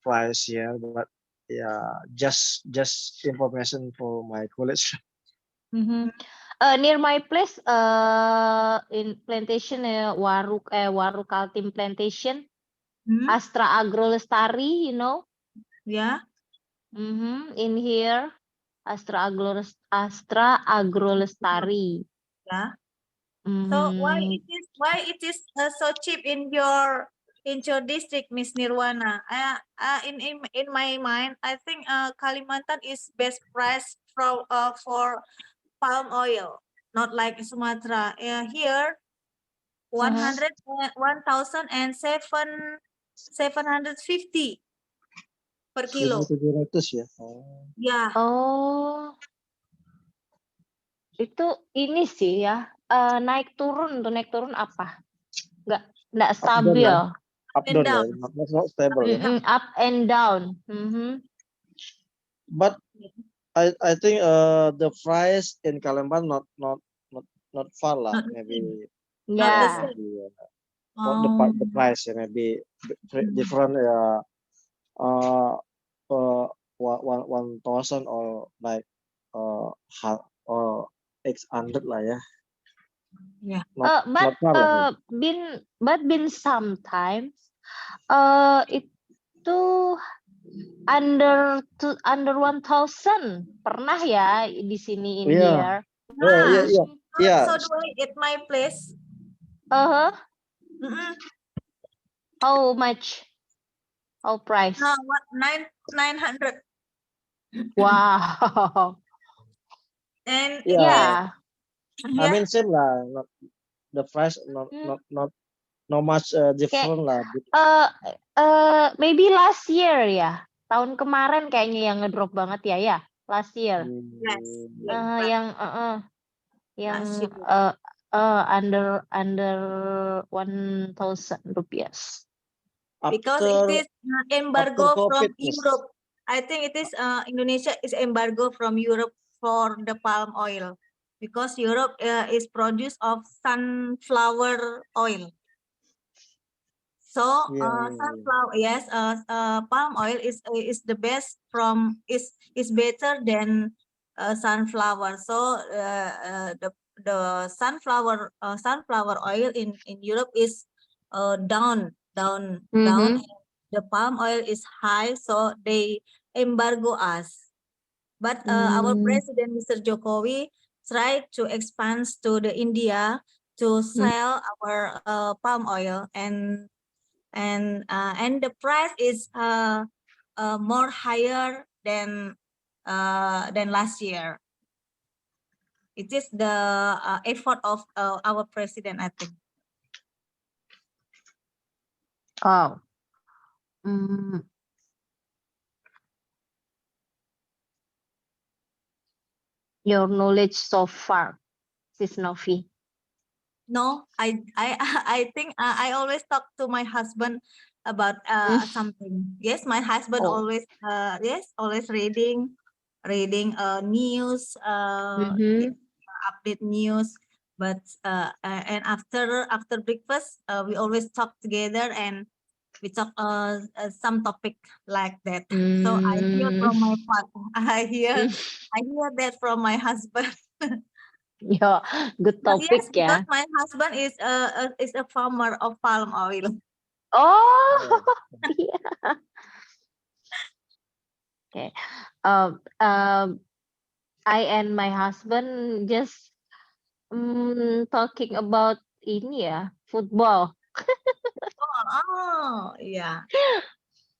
price but just information for my college. Near my place in plantation Waru Kaltim plantation, Astra Agro Lestari, you know? Yeah. In here Astra Agro Lestari. Yeah. So why it is so cheap in your district, Miss Nirwana? In my mind, I think Kalimantan is best price for palm oil, not like Sumatra. Here, 1,750 per kilo. 1,700 ya. Ya. Oh, itu ini sih ya. Naik turun apa? Nggak stabil. Up and down. Not stable. Up and down. but I think the price in Kalimantan not far lah. Not the Maybe same. Not the Yeah. same. maybe Oh. the price maybe different. 1,000 or like or 800 lah ya. Yeah. Not far lah. Been sometimes itu under 1,000 pernah ya di sini in Yeah. here. Yeah. So do I at my place. How much? How price? What 900. Wow. And Yeah. I yeah. mean same lah. Not the price not much different lah. Maybe last year ya. Tahun kemarin kayaknya yang ngedrop banget ya. Last year. Yes. Yang Last year. under 1,000 rupiahs. Because it is embargo after from COVID, yes. Europe. I think it is Indonesia is embargo from Europe for the palm oil because Europe is produce of sunflower oil. So sunflower, yes, palm oil is the best from is better than sunflower. So the sunflower oil in Europe is down. The palm oil is high, so they embargo us. But our president, Mr. Jokowi, tried to expand to the India to sell our palm oil, and the price is more higher than last year. It is the effort of our president, I think. Oh. Your knowledge so far, Sis Novi. No, I think I always talk to my husband about something. Yes, my husband always always reading news, update news. But and after breakfast, we always talk together and we talk some topic like that. So I hear from my partner. I hear that from my husband. Yeah, good topic Yes, because ya. my husband is a farmer of palm oil. Oh, yeah. Okay. I and my husband just talking about ini ya, football. Oh, yeah.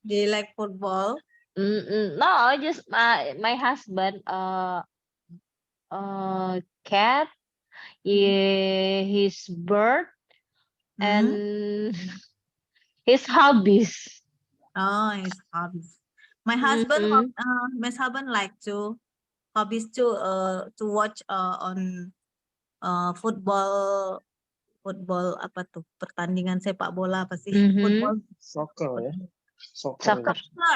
Do you like football? No, just my husband cat, his bird, and his hobbies. Oh, his hobbies. My husband like to hobbies to watch on football apa tuh, pertandingan sepak bola apa sih? Football. Soccer ya. Soccer,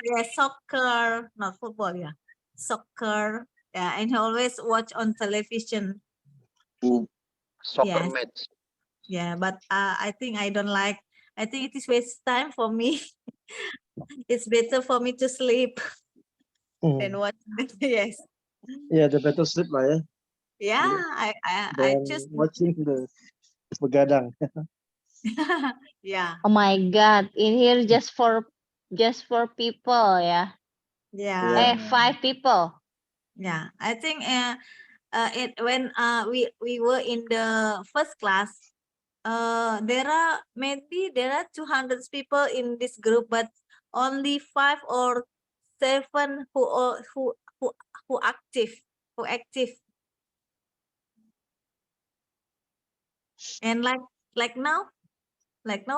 yeah, soccer, not football, yeah. Soccer, yeah, and he always watch on television. Soccer Yes. match. Yeah, but I think I don't like. I think it is waste time for me. It's better for me to sleep than watch. Yes. Yeah, the better sleep lah ya. Yeah, I choose. Watching the begadang. Yeah. Oh my God, in here just for people ya. Yeah. 5 people. Yeah, I think when we were in the first class, there are 200 people in this group, but only 5 or 7 who active. And like now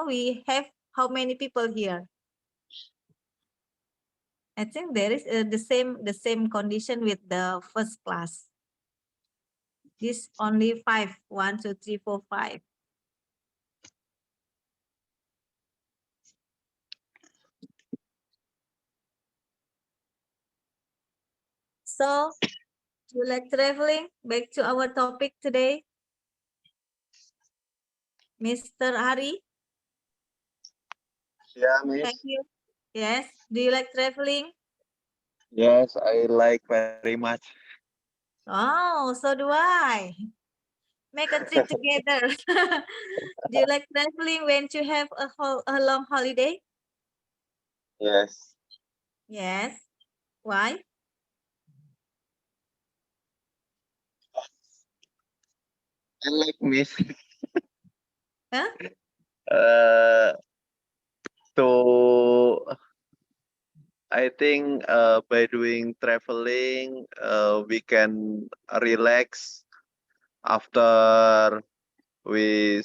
we have how many people here? I think there is the same condition with the first class. This only 5. 1, 2, 3, 4, 5. So, do you like traveling? Back to our topic today, Mr. Hari. Yeah, Miss. Thank you. Yes. Do you like traveling? Yes, I like very much. Oh, so do I. Make a trip together. Do you like traveling when you have a long holiday? Yes. Yes. Why? I like Miss. Huh? Uh, to I think by doing traveling, we can relax after we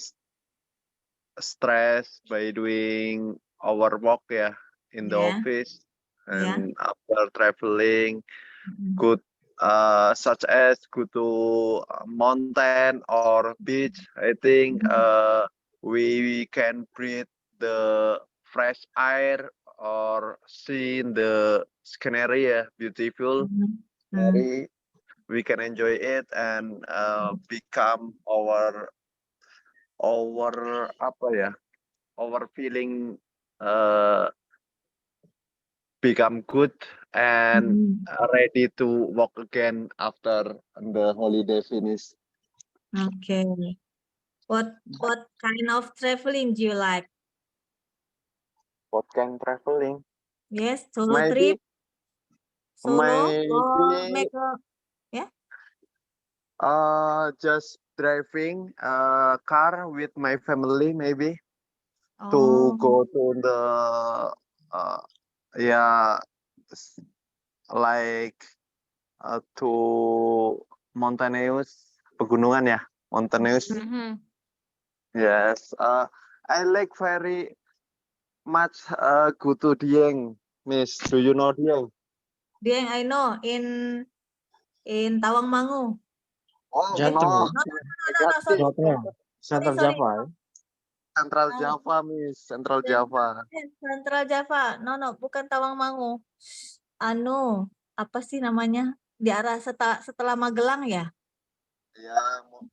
stress by doing our work ya in the Yeah. office, Yeah. and after traveling, Mhm. good such as go to mountain or beach. I think we can breathe the fresh air or see the scenery beautiful. Mhm. Very we can enjoy it and become our apa ya, our feeling uh, become good and Mhm. ready to walk again after the holiday finish. Okay. What kind of traveling do you like? What kind traveling? Yes, solo trip, solo or Maybe make a yeah. just driving a car with my family maybe to Oh, go to the uh, yeah s- like to mountainous pegunungan ya, mountainous. Mhm. Yes, I like very much go to Dieng, Miss. Do you know Dieng? Dieng, I know in Tawangmangu. Oh Jatuh. no, No, sorry. Jawa Tengah. Sorry, Central sorry. Java. Central Oh, Java, Miss. Central Java. Central Java. No, bukan Tawangmangu. Anu, apa sih namanya? Di arah setelah Magelang ya? Ya,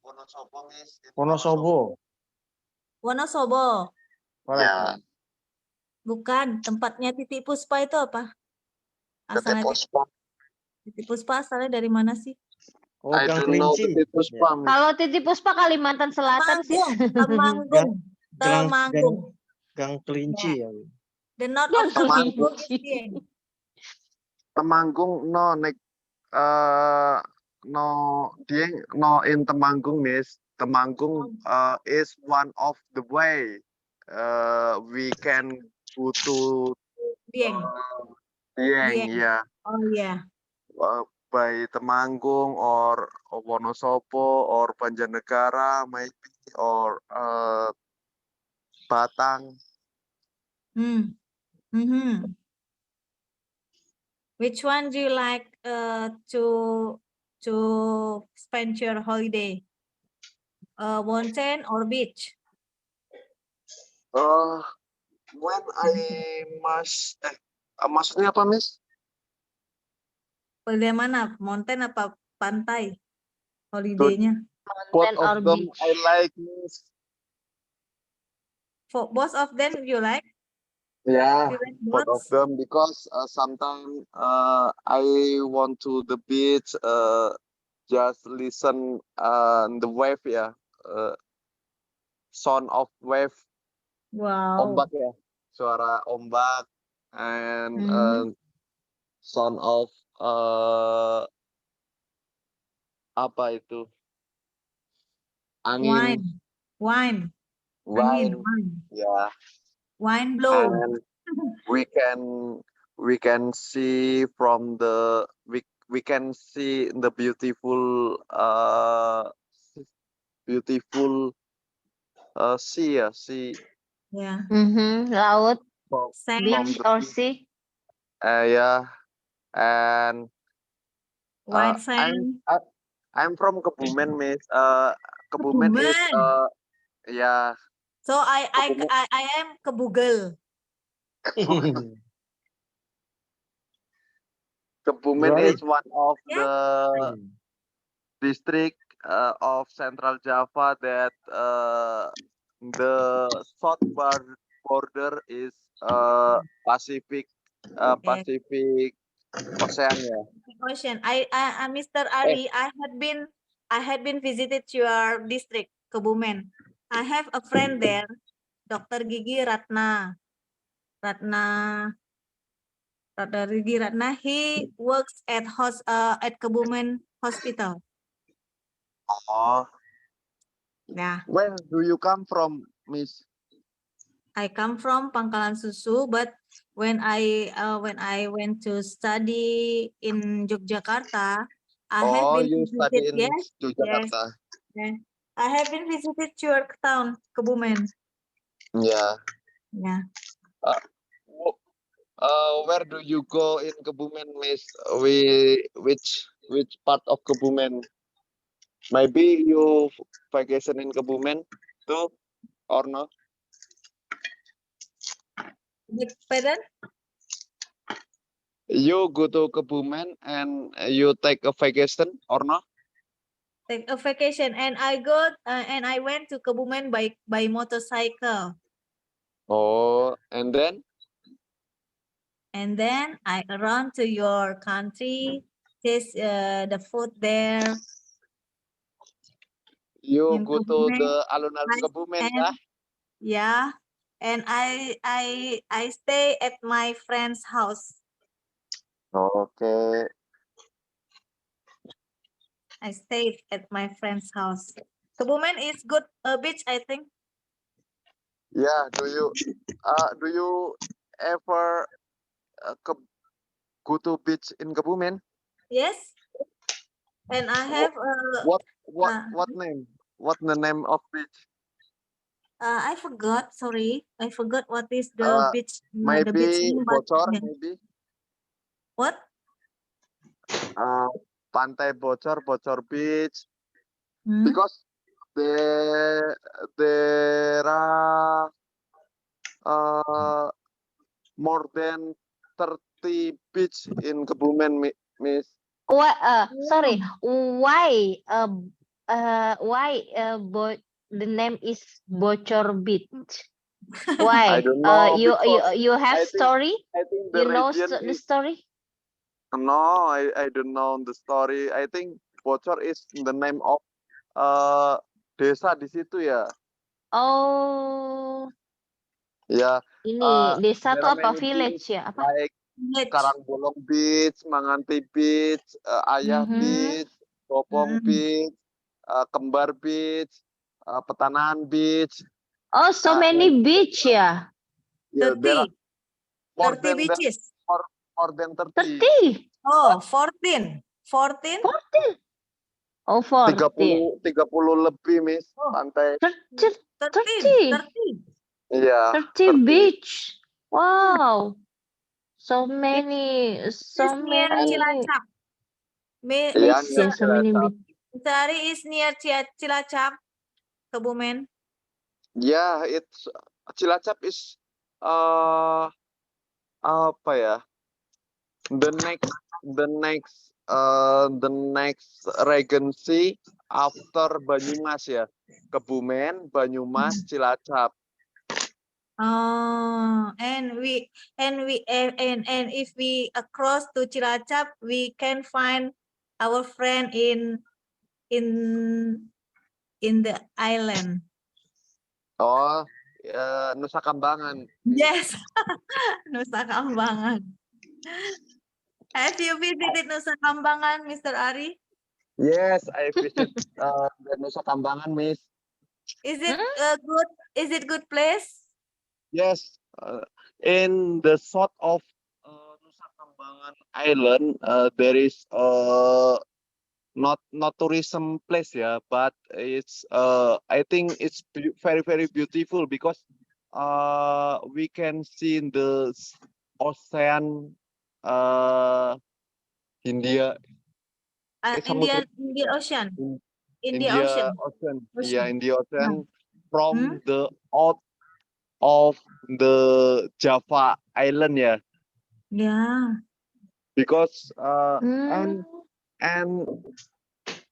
Wonosobo, Miss. Wonosobo. Wonosobo. Ya, Bukan, tempatnya Titik Puspa itu apa? Tete Asalnya Puspa. Titik Puspa asalnya dari mana sih? Oh, I Gang don't know Kelinci. Tete Puspa, Miss. Kalau Titip Puspa Kalimantan Selatan sih. Temanggung. Gang Temanggung. Gang Kelinci ya. The north Gang of Temanggung is Kelinci. Dieng. Temanggung, no, no, Dieng, no in Temanggung, Miss. Temanggung is one of the way we can go to Dieng. Dieng, Dieng. yeah. Oh yeah. By Temanggung or Wonosobo or Banjarnegara maybe or Batang. Mm-hmm. Which one do you like to spend your holiday? Mountain or beach? When I maksudnya apa, Miss? Holiday mana? Mountain apa pantai? Holiday-nya. Both Mountain or of them beach. I like, Miss. For both of them you like? Yeah, You like both of both? them because sometimes I want to the beach just listen the wave ya, sound of wave, Wow. ombak ya, suara ombak and sound of apa itu, angin, Wine. Angin, wine, wine. ya, Wine blow. and we can see from the we can see the beautiful sea ya, sea Yeah. Laut, from beach the or sea. yeah, and White I'm sand. I'm from Kebumen, Miss. Kebumen is Kebumen. yeah. So I am Kebugel. Kebumen Right. is one of Yeah. the district of Central Java that the south border is Pacific Yes. Pacific Ocean ya. Ocean. Mr. Ari, I had been visited your district, Kebumen. I have a friend there, Dr. Gigi Ratna. Dr. Gigi Ratna. He works at Kebumen Hospital. Oh, Yeah. where do you come from, Miss? I come from Pangkalan Susu, but when I went to study in Yogyakarta, I have Oh, been you study visited. in Yes, Yogyakarta. yes. I have been visited your town, Kebumen. Yeah. Yeah. Where do you go in Kebumen, Miss? Which part of Kebumen? Maybe you vacation in Kebumen too, or no? Pardon? You go to Kebumen and you take a vacation or no? Take a vacation, and I went to Kebumen by motorcycle, Oh, and then and then I around to your country, taste the food there you in go to Kebumen. the alun-alun Kebumen, kah? Yeah, and I stay at my friend's house. Okay. I stayed at my friend's house. Kebumen is good beach, I think. Yeah. Do you ever go to beach in Kebumen? Yes, and I have What name? What the name of beach? I forgot. Sorry, I forgot what is the beach. The beach Maybe name, but Bocor, yeah. maybe. What? Pantai Bocor Beach. Hmm? Because there are more than 30 beach in Kebumen, Miss. What? Sorry. Why? The name is Bocor Beach? Why? I don't know You because have I think story? the You know region the is story? no, I don't know the story. I think Bocor is the name of desa di situ ya. Oh, Ya. ini desa There tuh are apa? many Village beach ya? Apa? like Karangbolong Beach, Manganti Beach, Ayah Beach, Bopong Beach, Kembar Beach, Petanahan Beach. Oh, so many beach ya? Yeah, there are 30 beaches. more than 30. 30. Oh, 14. 14? 14. Oh, 14. 30 lebih, Miss, pantai. 30. 30. Iya. 30 beach. Wow. So many. It's near Cilacap. Iya, Yeah, so many beach. Sari is near Cilacap, Kebumen. Yeah, it's Cilacap is apa ya? The next regency after Banyumas ya. Kebumen, Banyumas, Cilacap. Oh, and if we across to Cilacap, we can find our friend in the island. Oh, Nusa Kambangan. Yes, Nusa Kambangan. Have you visited Nusa Kambangan, Mr. Ari? Yes, I visit the Nusa Kambangan, Miss. Is it good? Is it good place? Yes, in the south of Nusa Kambangan Island, there is not tourism place, yeah, but it's I think it's very very beautiful because we can see in the ocean, India. Indian Ocean. India Ocean. Ocean. Yeah, India Ocean Hmm? from the out of the Java Island, yeah. Yeah. because Hmm. and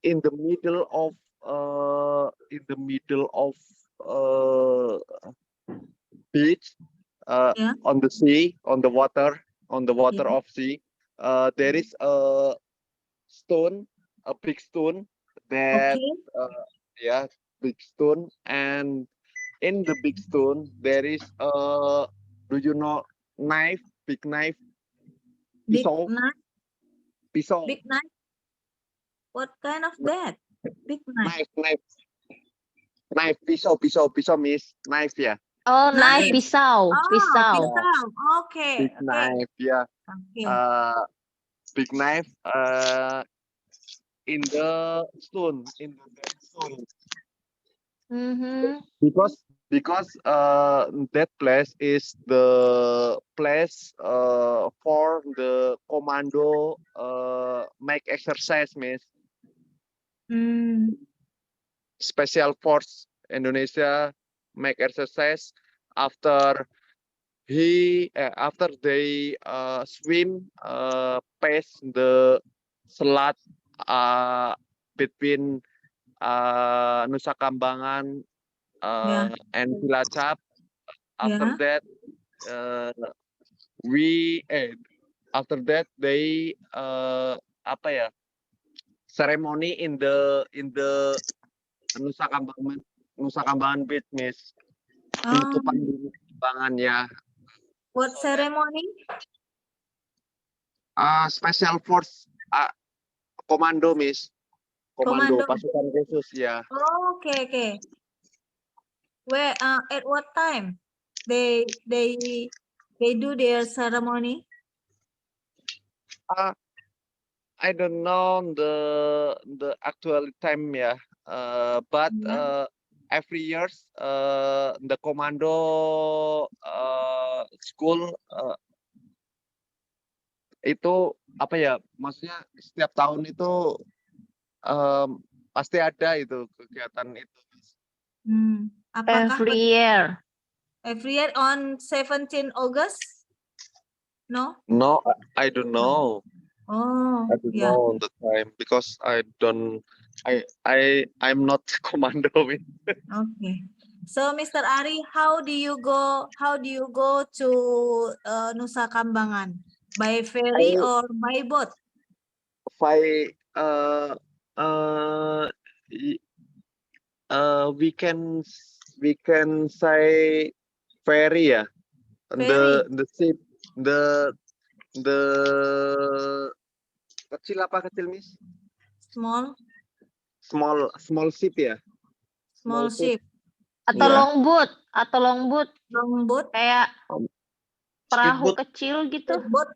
in the middle of beach, Yeah. on the sea, on the water Yeah. of sea, there is a stone, a big stone that Okay. yeah, big stone, and in the big stone there is a, do you know, knife, big knife, Big pisau, knife. pisau, Big knife. What kind of that? Big knife. knife, pisau, miss, knife ya, Oh, knife, Knife. pisau, Oh, pisau. pisau. Okay. big Okay. knife ya, Okay. big knife in the stone, Mhm. because that place is the place for the commando make exercise, miss. Hmm. Special Force Indonesia make exercise after after they swim past the selat between Nusa Kambangan Yeah. and Cilacap. After Yeah. that, after that they apa ya, ceremony in the Nusa Kambangan Beach, miss. Penutupan Oh, di Nusa Kambangan ya. what ceremony? Special Force Komando, miss. Komando Commando. pasukan khusus ya. Oh, okay. Okay. Where? At what time? They do their ceremony. I don't know the actual time ya. But Yeah. every years the Komando school itu apa ya? Maksudnya setiap tahun itu pasti ada itu kegiatan itu. Apakah Every year. every year on 17 August? No? No, I don't know. Oh, I don't yeah. know the time because I'm not commando. Okay. So, Mr. Ari, how do you go to Nusa Kambangan? By ferry I or by boat? by we can say ferry ya. Ferry. The ship, the kecil apa kecil, miss? Small Small ship ya. small ship. Atau Ya. longboat, atau longboat. Longboat. Kayak perahu Speedboat. kecil gitu. Speedboat.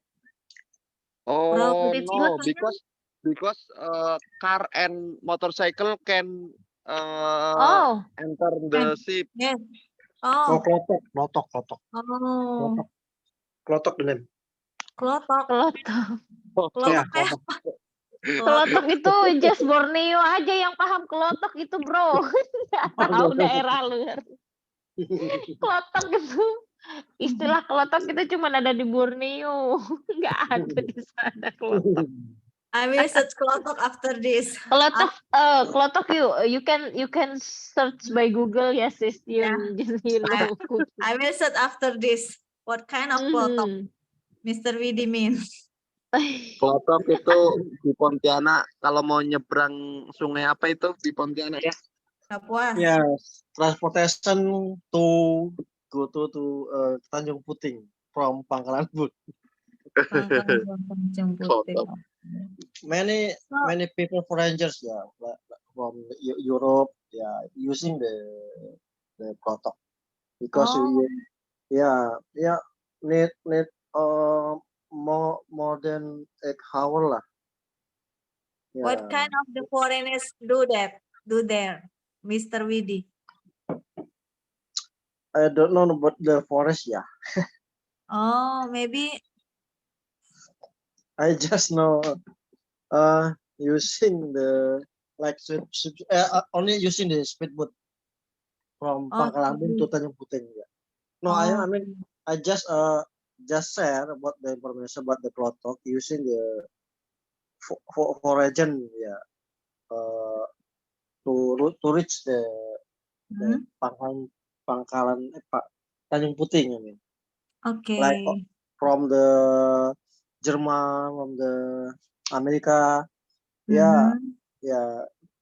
Oh Speedboat no, maksudnya? because car and motorcycle can Oh. enter the ship. Yes. Oh, Oh. klotok. Oh. Klotok the name. Klotok. Klotok. Ya, Klotok kayak klotok. apa? Kelotok itu just Borneo aja yang paham kelotok itu, bro. Nggak tahu daerah luar. Kelotok itu, istilah kelotok itu cuma ada di Borneo. Nggak ada di sana kelotok. I will search klotok after this. Kelotok you can search by Google ya, sis. You know. I will search after this. What kind of klotok Mr. Widi means? Klotok itu di Pontianak kalau mau nyebrang sungai apa itu di Pontianak ya? Kapuas. Yeah, transportation to go to Tanjung Puting from Pangkalan Bun. Many people foreigners from Europe using the klotok because need more than 8 hours lah. What kind of the foreigners do there, Mr. Widi? I don't know about the forest Oh, maybe I just know using the only using the speedboat from Pangkalan Bun to Tanjung Puting. No, I mean I just just share about the information about the Klotok using the for region, yeah, to reach the Pangkalan Tanjung Puting, I mean, like Okay. from the Jerman, from the America, yeah,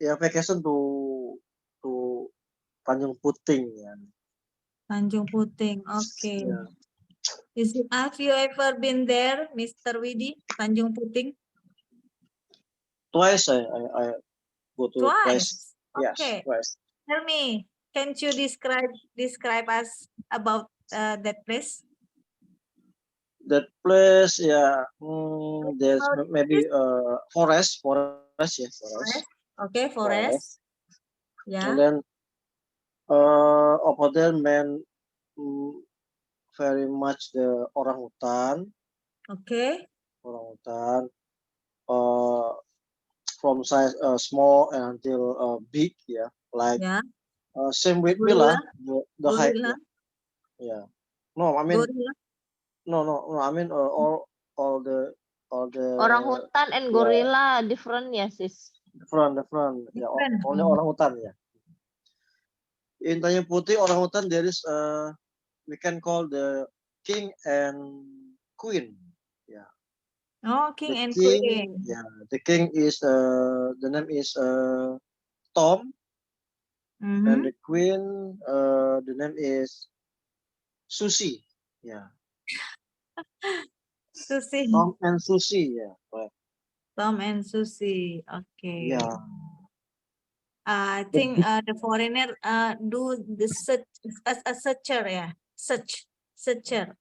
vacation to Tanjung Puting, yeah. Tanjung Puting. Okay. Yeah. Have you ever been there, Mr. Widi? Tanjung Puting? Twice I go to twice. Yes, Okay. twice. Tell me, can't you describe us about that place? That place, yeah, there's How maybe forest, yeah, forest. Forest. Okay, forest. Yeah. And then over there, man, very much the orangutan. Okay. Orangutan, from size small and until big, yeah, like same with Gorilla. the height. Gorilla. Yeah. No, I mean Gorilla. no. I mean all the Orangutan and gorilla different, yes, sis. different. Yeah, only orangutan, yeah. In Tanjung Putih, orangutan there is we can call the king and queen. Yeah. Oh, king and King, queen. yeah. The king is the name is Tom, and the queen the name is Susie. Yeah. Susie. Tom and Susie, yeah. Right. Tom and Susie. Okay. Yeah. I think the foreigner do the search as a searcher, ya. Searcher.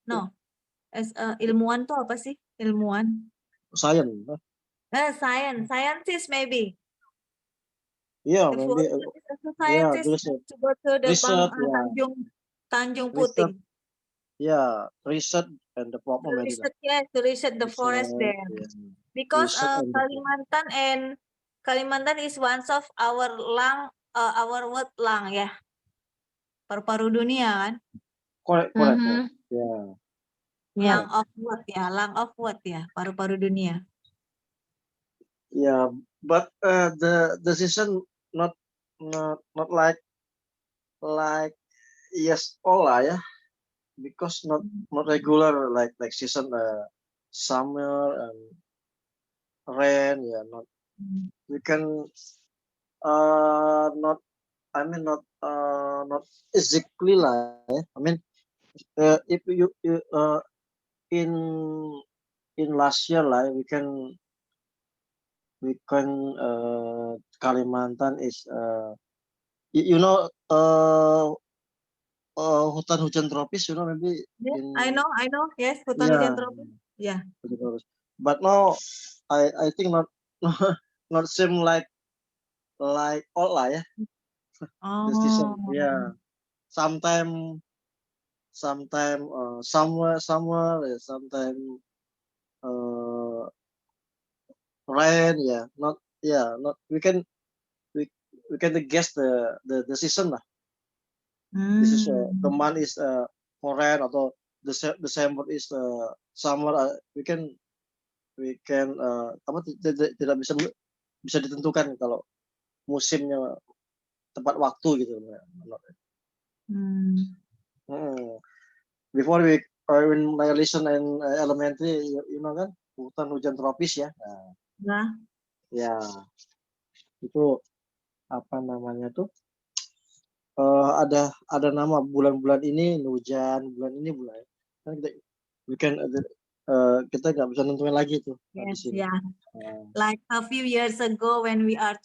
No. As ilmuwan tuh apa sih? Ilmuwan. Science. Scientist maybe. Yeah, The maybe. foreigner is a Yeah, scientist research. to go to the Research, yeah. Tanjung Research, Puting. yeah, research and development maybe. To research the forest there. Yeah. Because Research and Kalimantan is one of our world lung, ya. Paru-paru dunia kan? correct. Yeah. Lung of what ya? Paru-paru dunia. Yeah, but the season not like yes all yeah, because not regular like season summer and rain, yeah, not we can not exactly like, I mean if you in last year like we can Kalimantan is you know hutan hujan tropis, you know, maybe I know, yes, hutan hujan tropis. Yeah. But now I think not not same like all lah, yeah. The season, yeah. Sometime summer, yeah, sometime rain, yeah. Not we can guess the season lah. This is the month is for rain atau December is summer. We can tidak bisa ditentukan kalau musimnya tepat waktu gitu. Before when I listen in elementary, you know kan, hutan hujan tropis ya. Nah. Ya, itu apa namanya tuh? Ada nama bulan-bulan ini hujan, bulan ini bulan. Kita nggak bisa nentuin lagi tuh. Yes, yeah. Like a few years ago when we are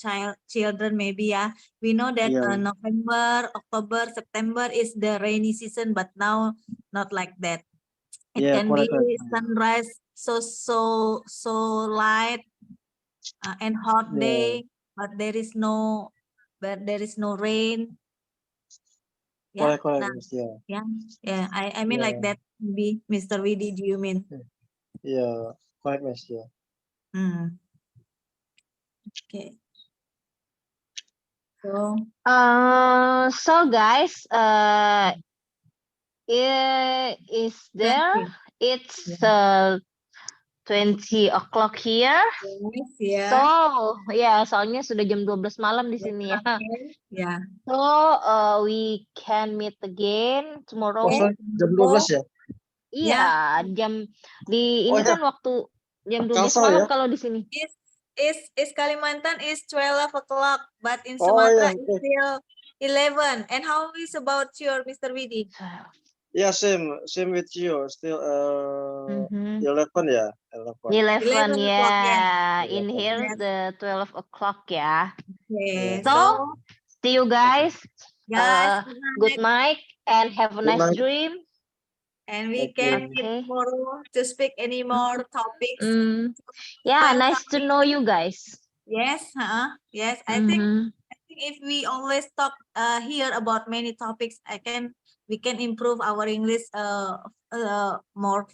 children maybe, yeah, we know that November, October, September is the rainy season, but now not like that. It can be sunrise so light and hot day, but there is no rain. Yeah, Correct. Yeah. I mean like that. Maybe Mr. Widi, do you mean? Yeah, correct, Miss. Yeah. Okay. So So guys, is there. 20. It's 20 o'clock here. Yes, yeah. So, ya, soalnya sudah jam 12 malam di sini ya. Yeah. So, we can meet again tomorrow. Oh, sorry, jam 12 ya? Iya, jam di ini Oh, ya. kan waktu jam 12 Kalsel malam ya? kalau di sini. Is Kalimantan is 12 o'clock, but in Oh, Sumatra yeah, it's still 11. And how is about your Mr. Widi? Yeah, same with you. Still 11 ya, 11. 11, 11 o'clock, yeah. In 11. here Yes. the 12 o'clock ya. Okay. So, see you guys. Guys, Good night and have a Good nice night. dream. and we Okay. can meet tomorrow to speak any more topics. Yeah, Fun nice to topics. know you guys. Yes, yes. I think if we always talk here about many topics, we can improve our English more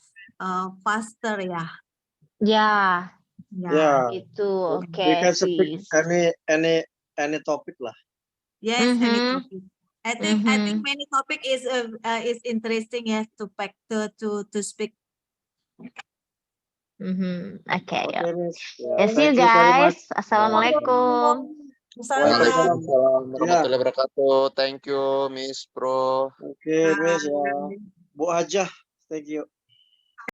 faster, yeah. Yeah, Yeah, itu we okay, can speak sis. any topic lah. Yes, any topic. I think many topic is interesting, yes, to speak. Okay, Okay, Miss. yeah, see you Thank you very much. guys. Assalamualaikum. Assalamualaikum. Waalaikumsalam warahmatullahi wabarakatuh. Thank you, Miss Bro. Okay, Miss ya. Bu Hajah, thank you.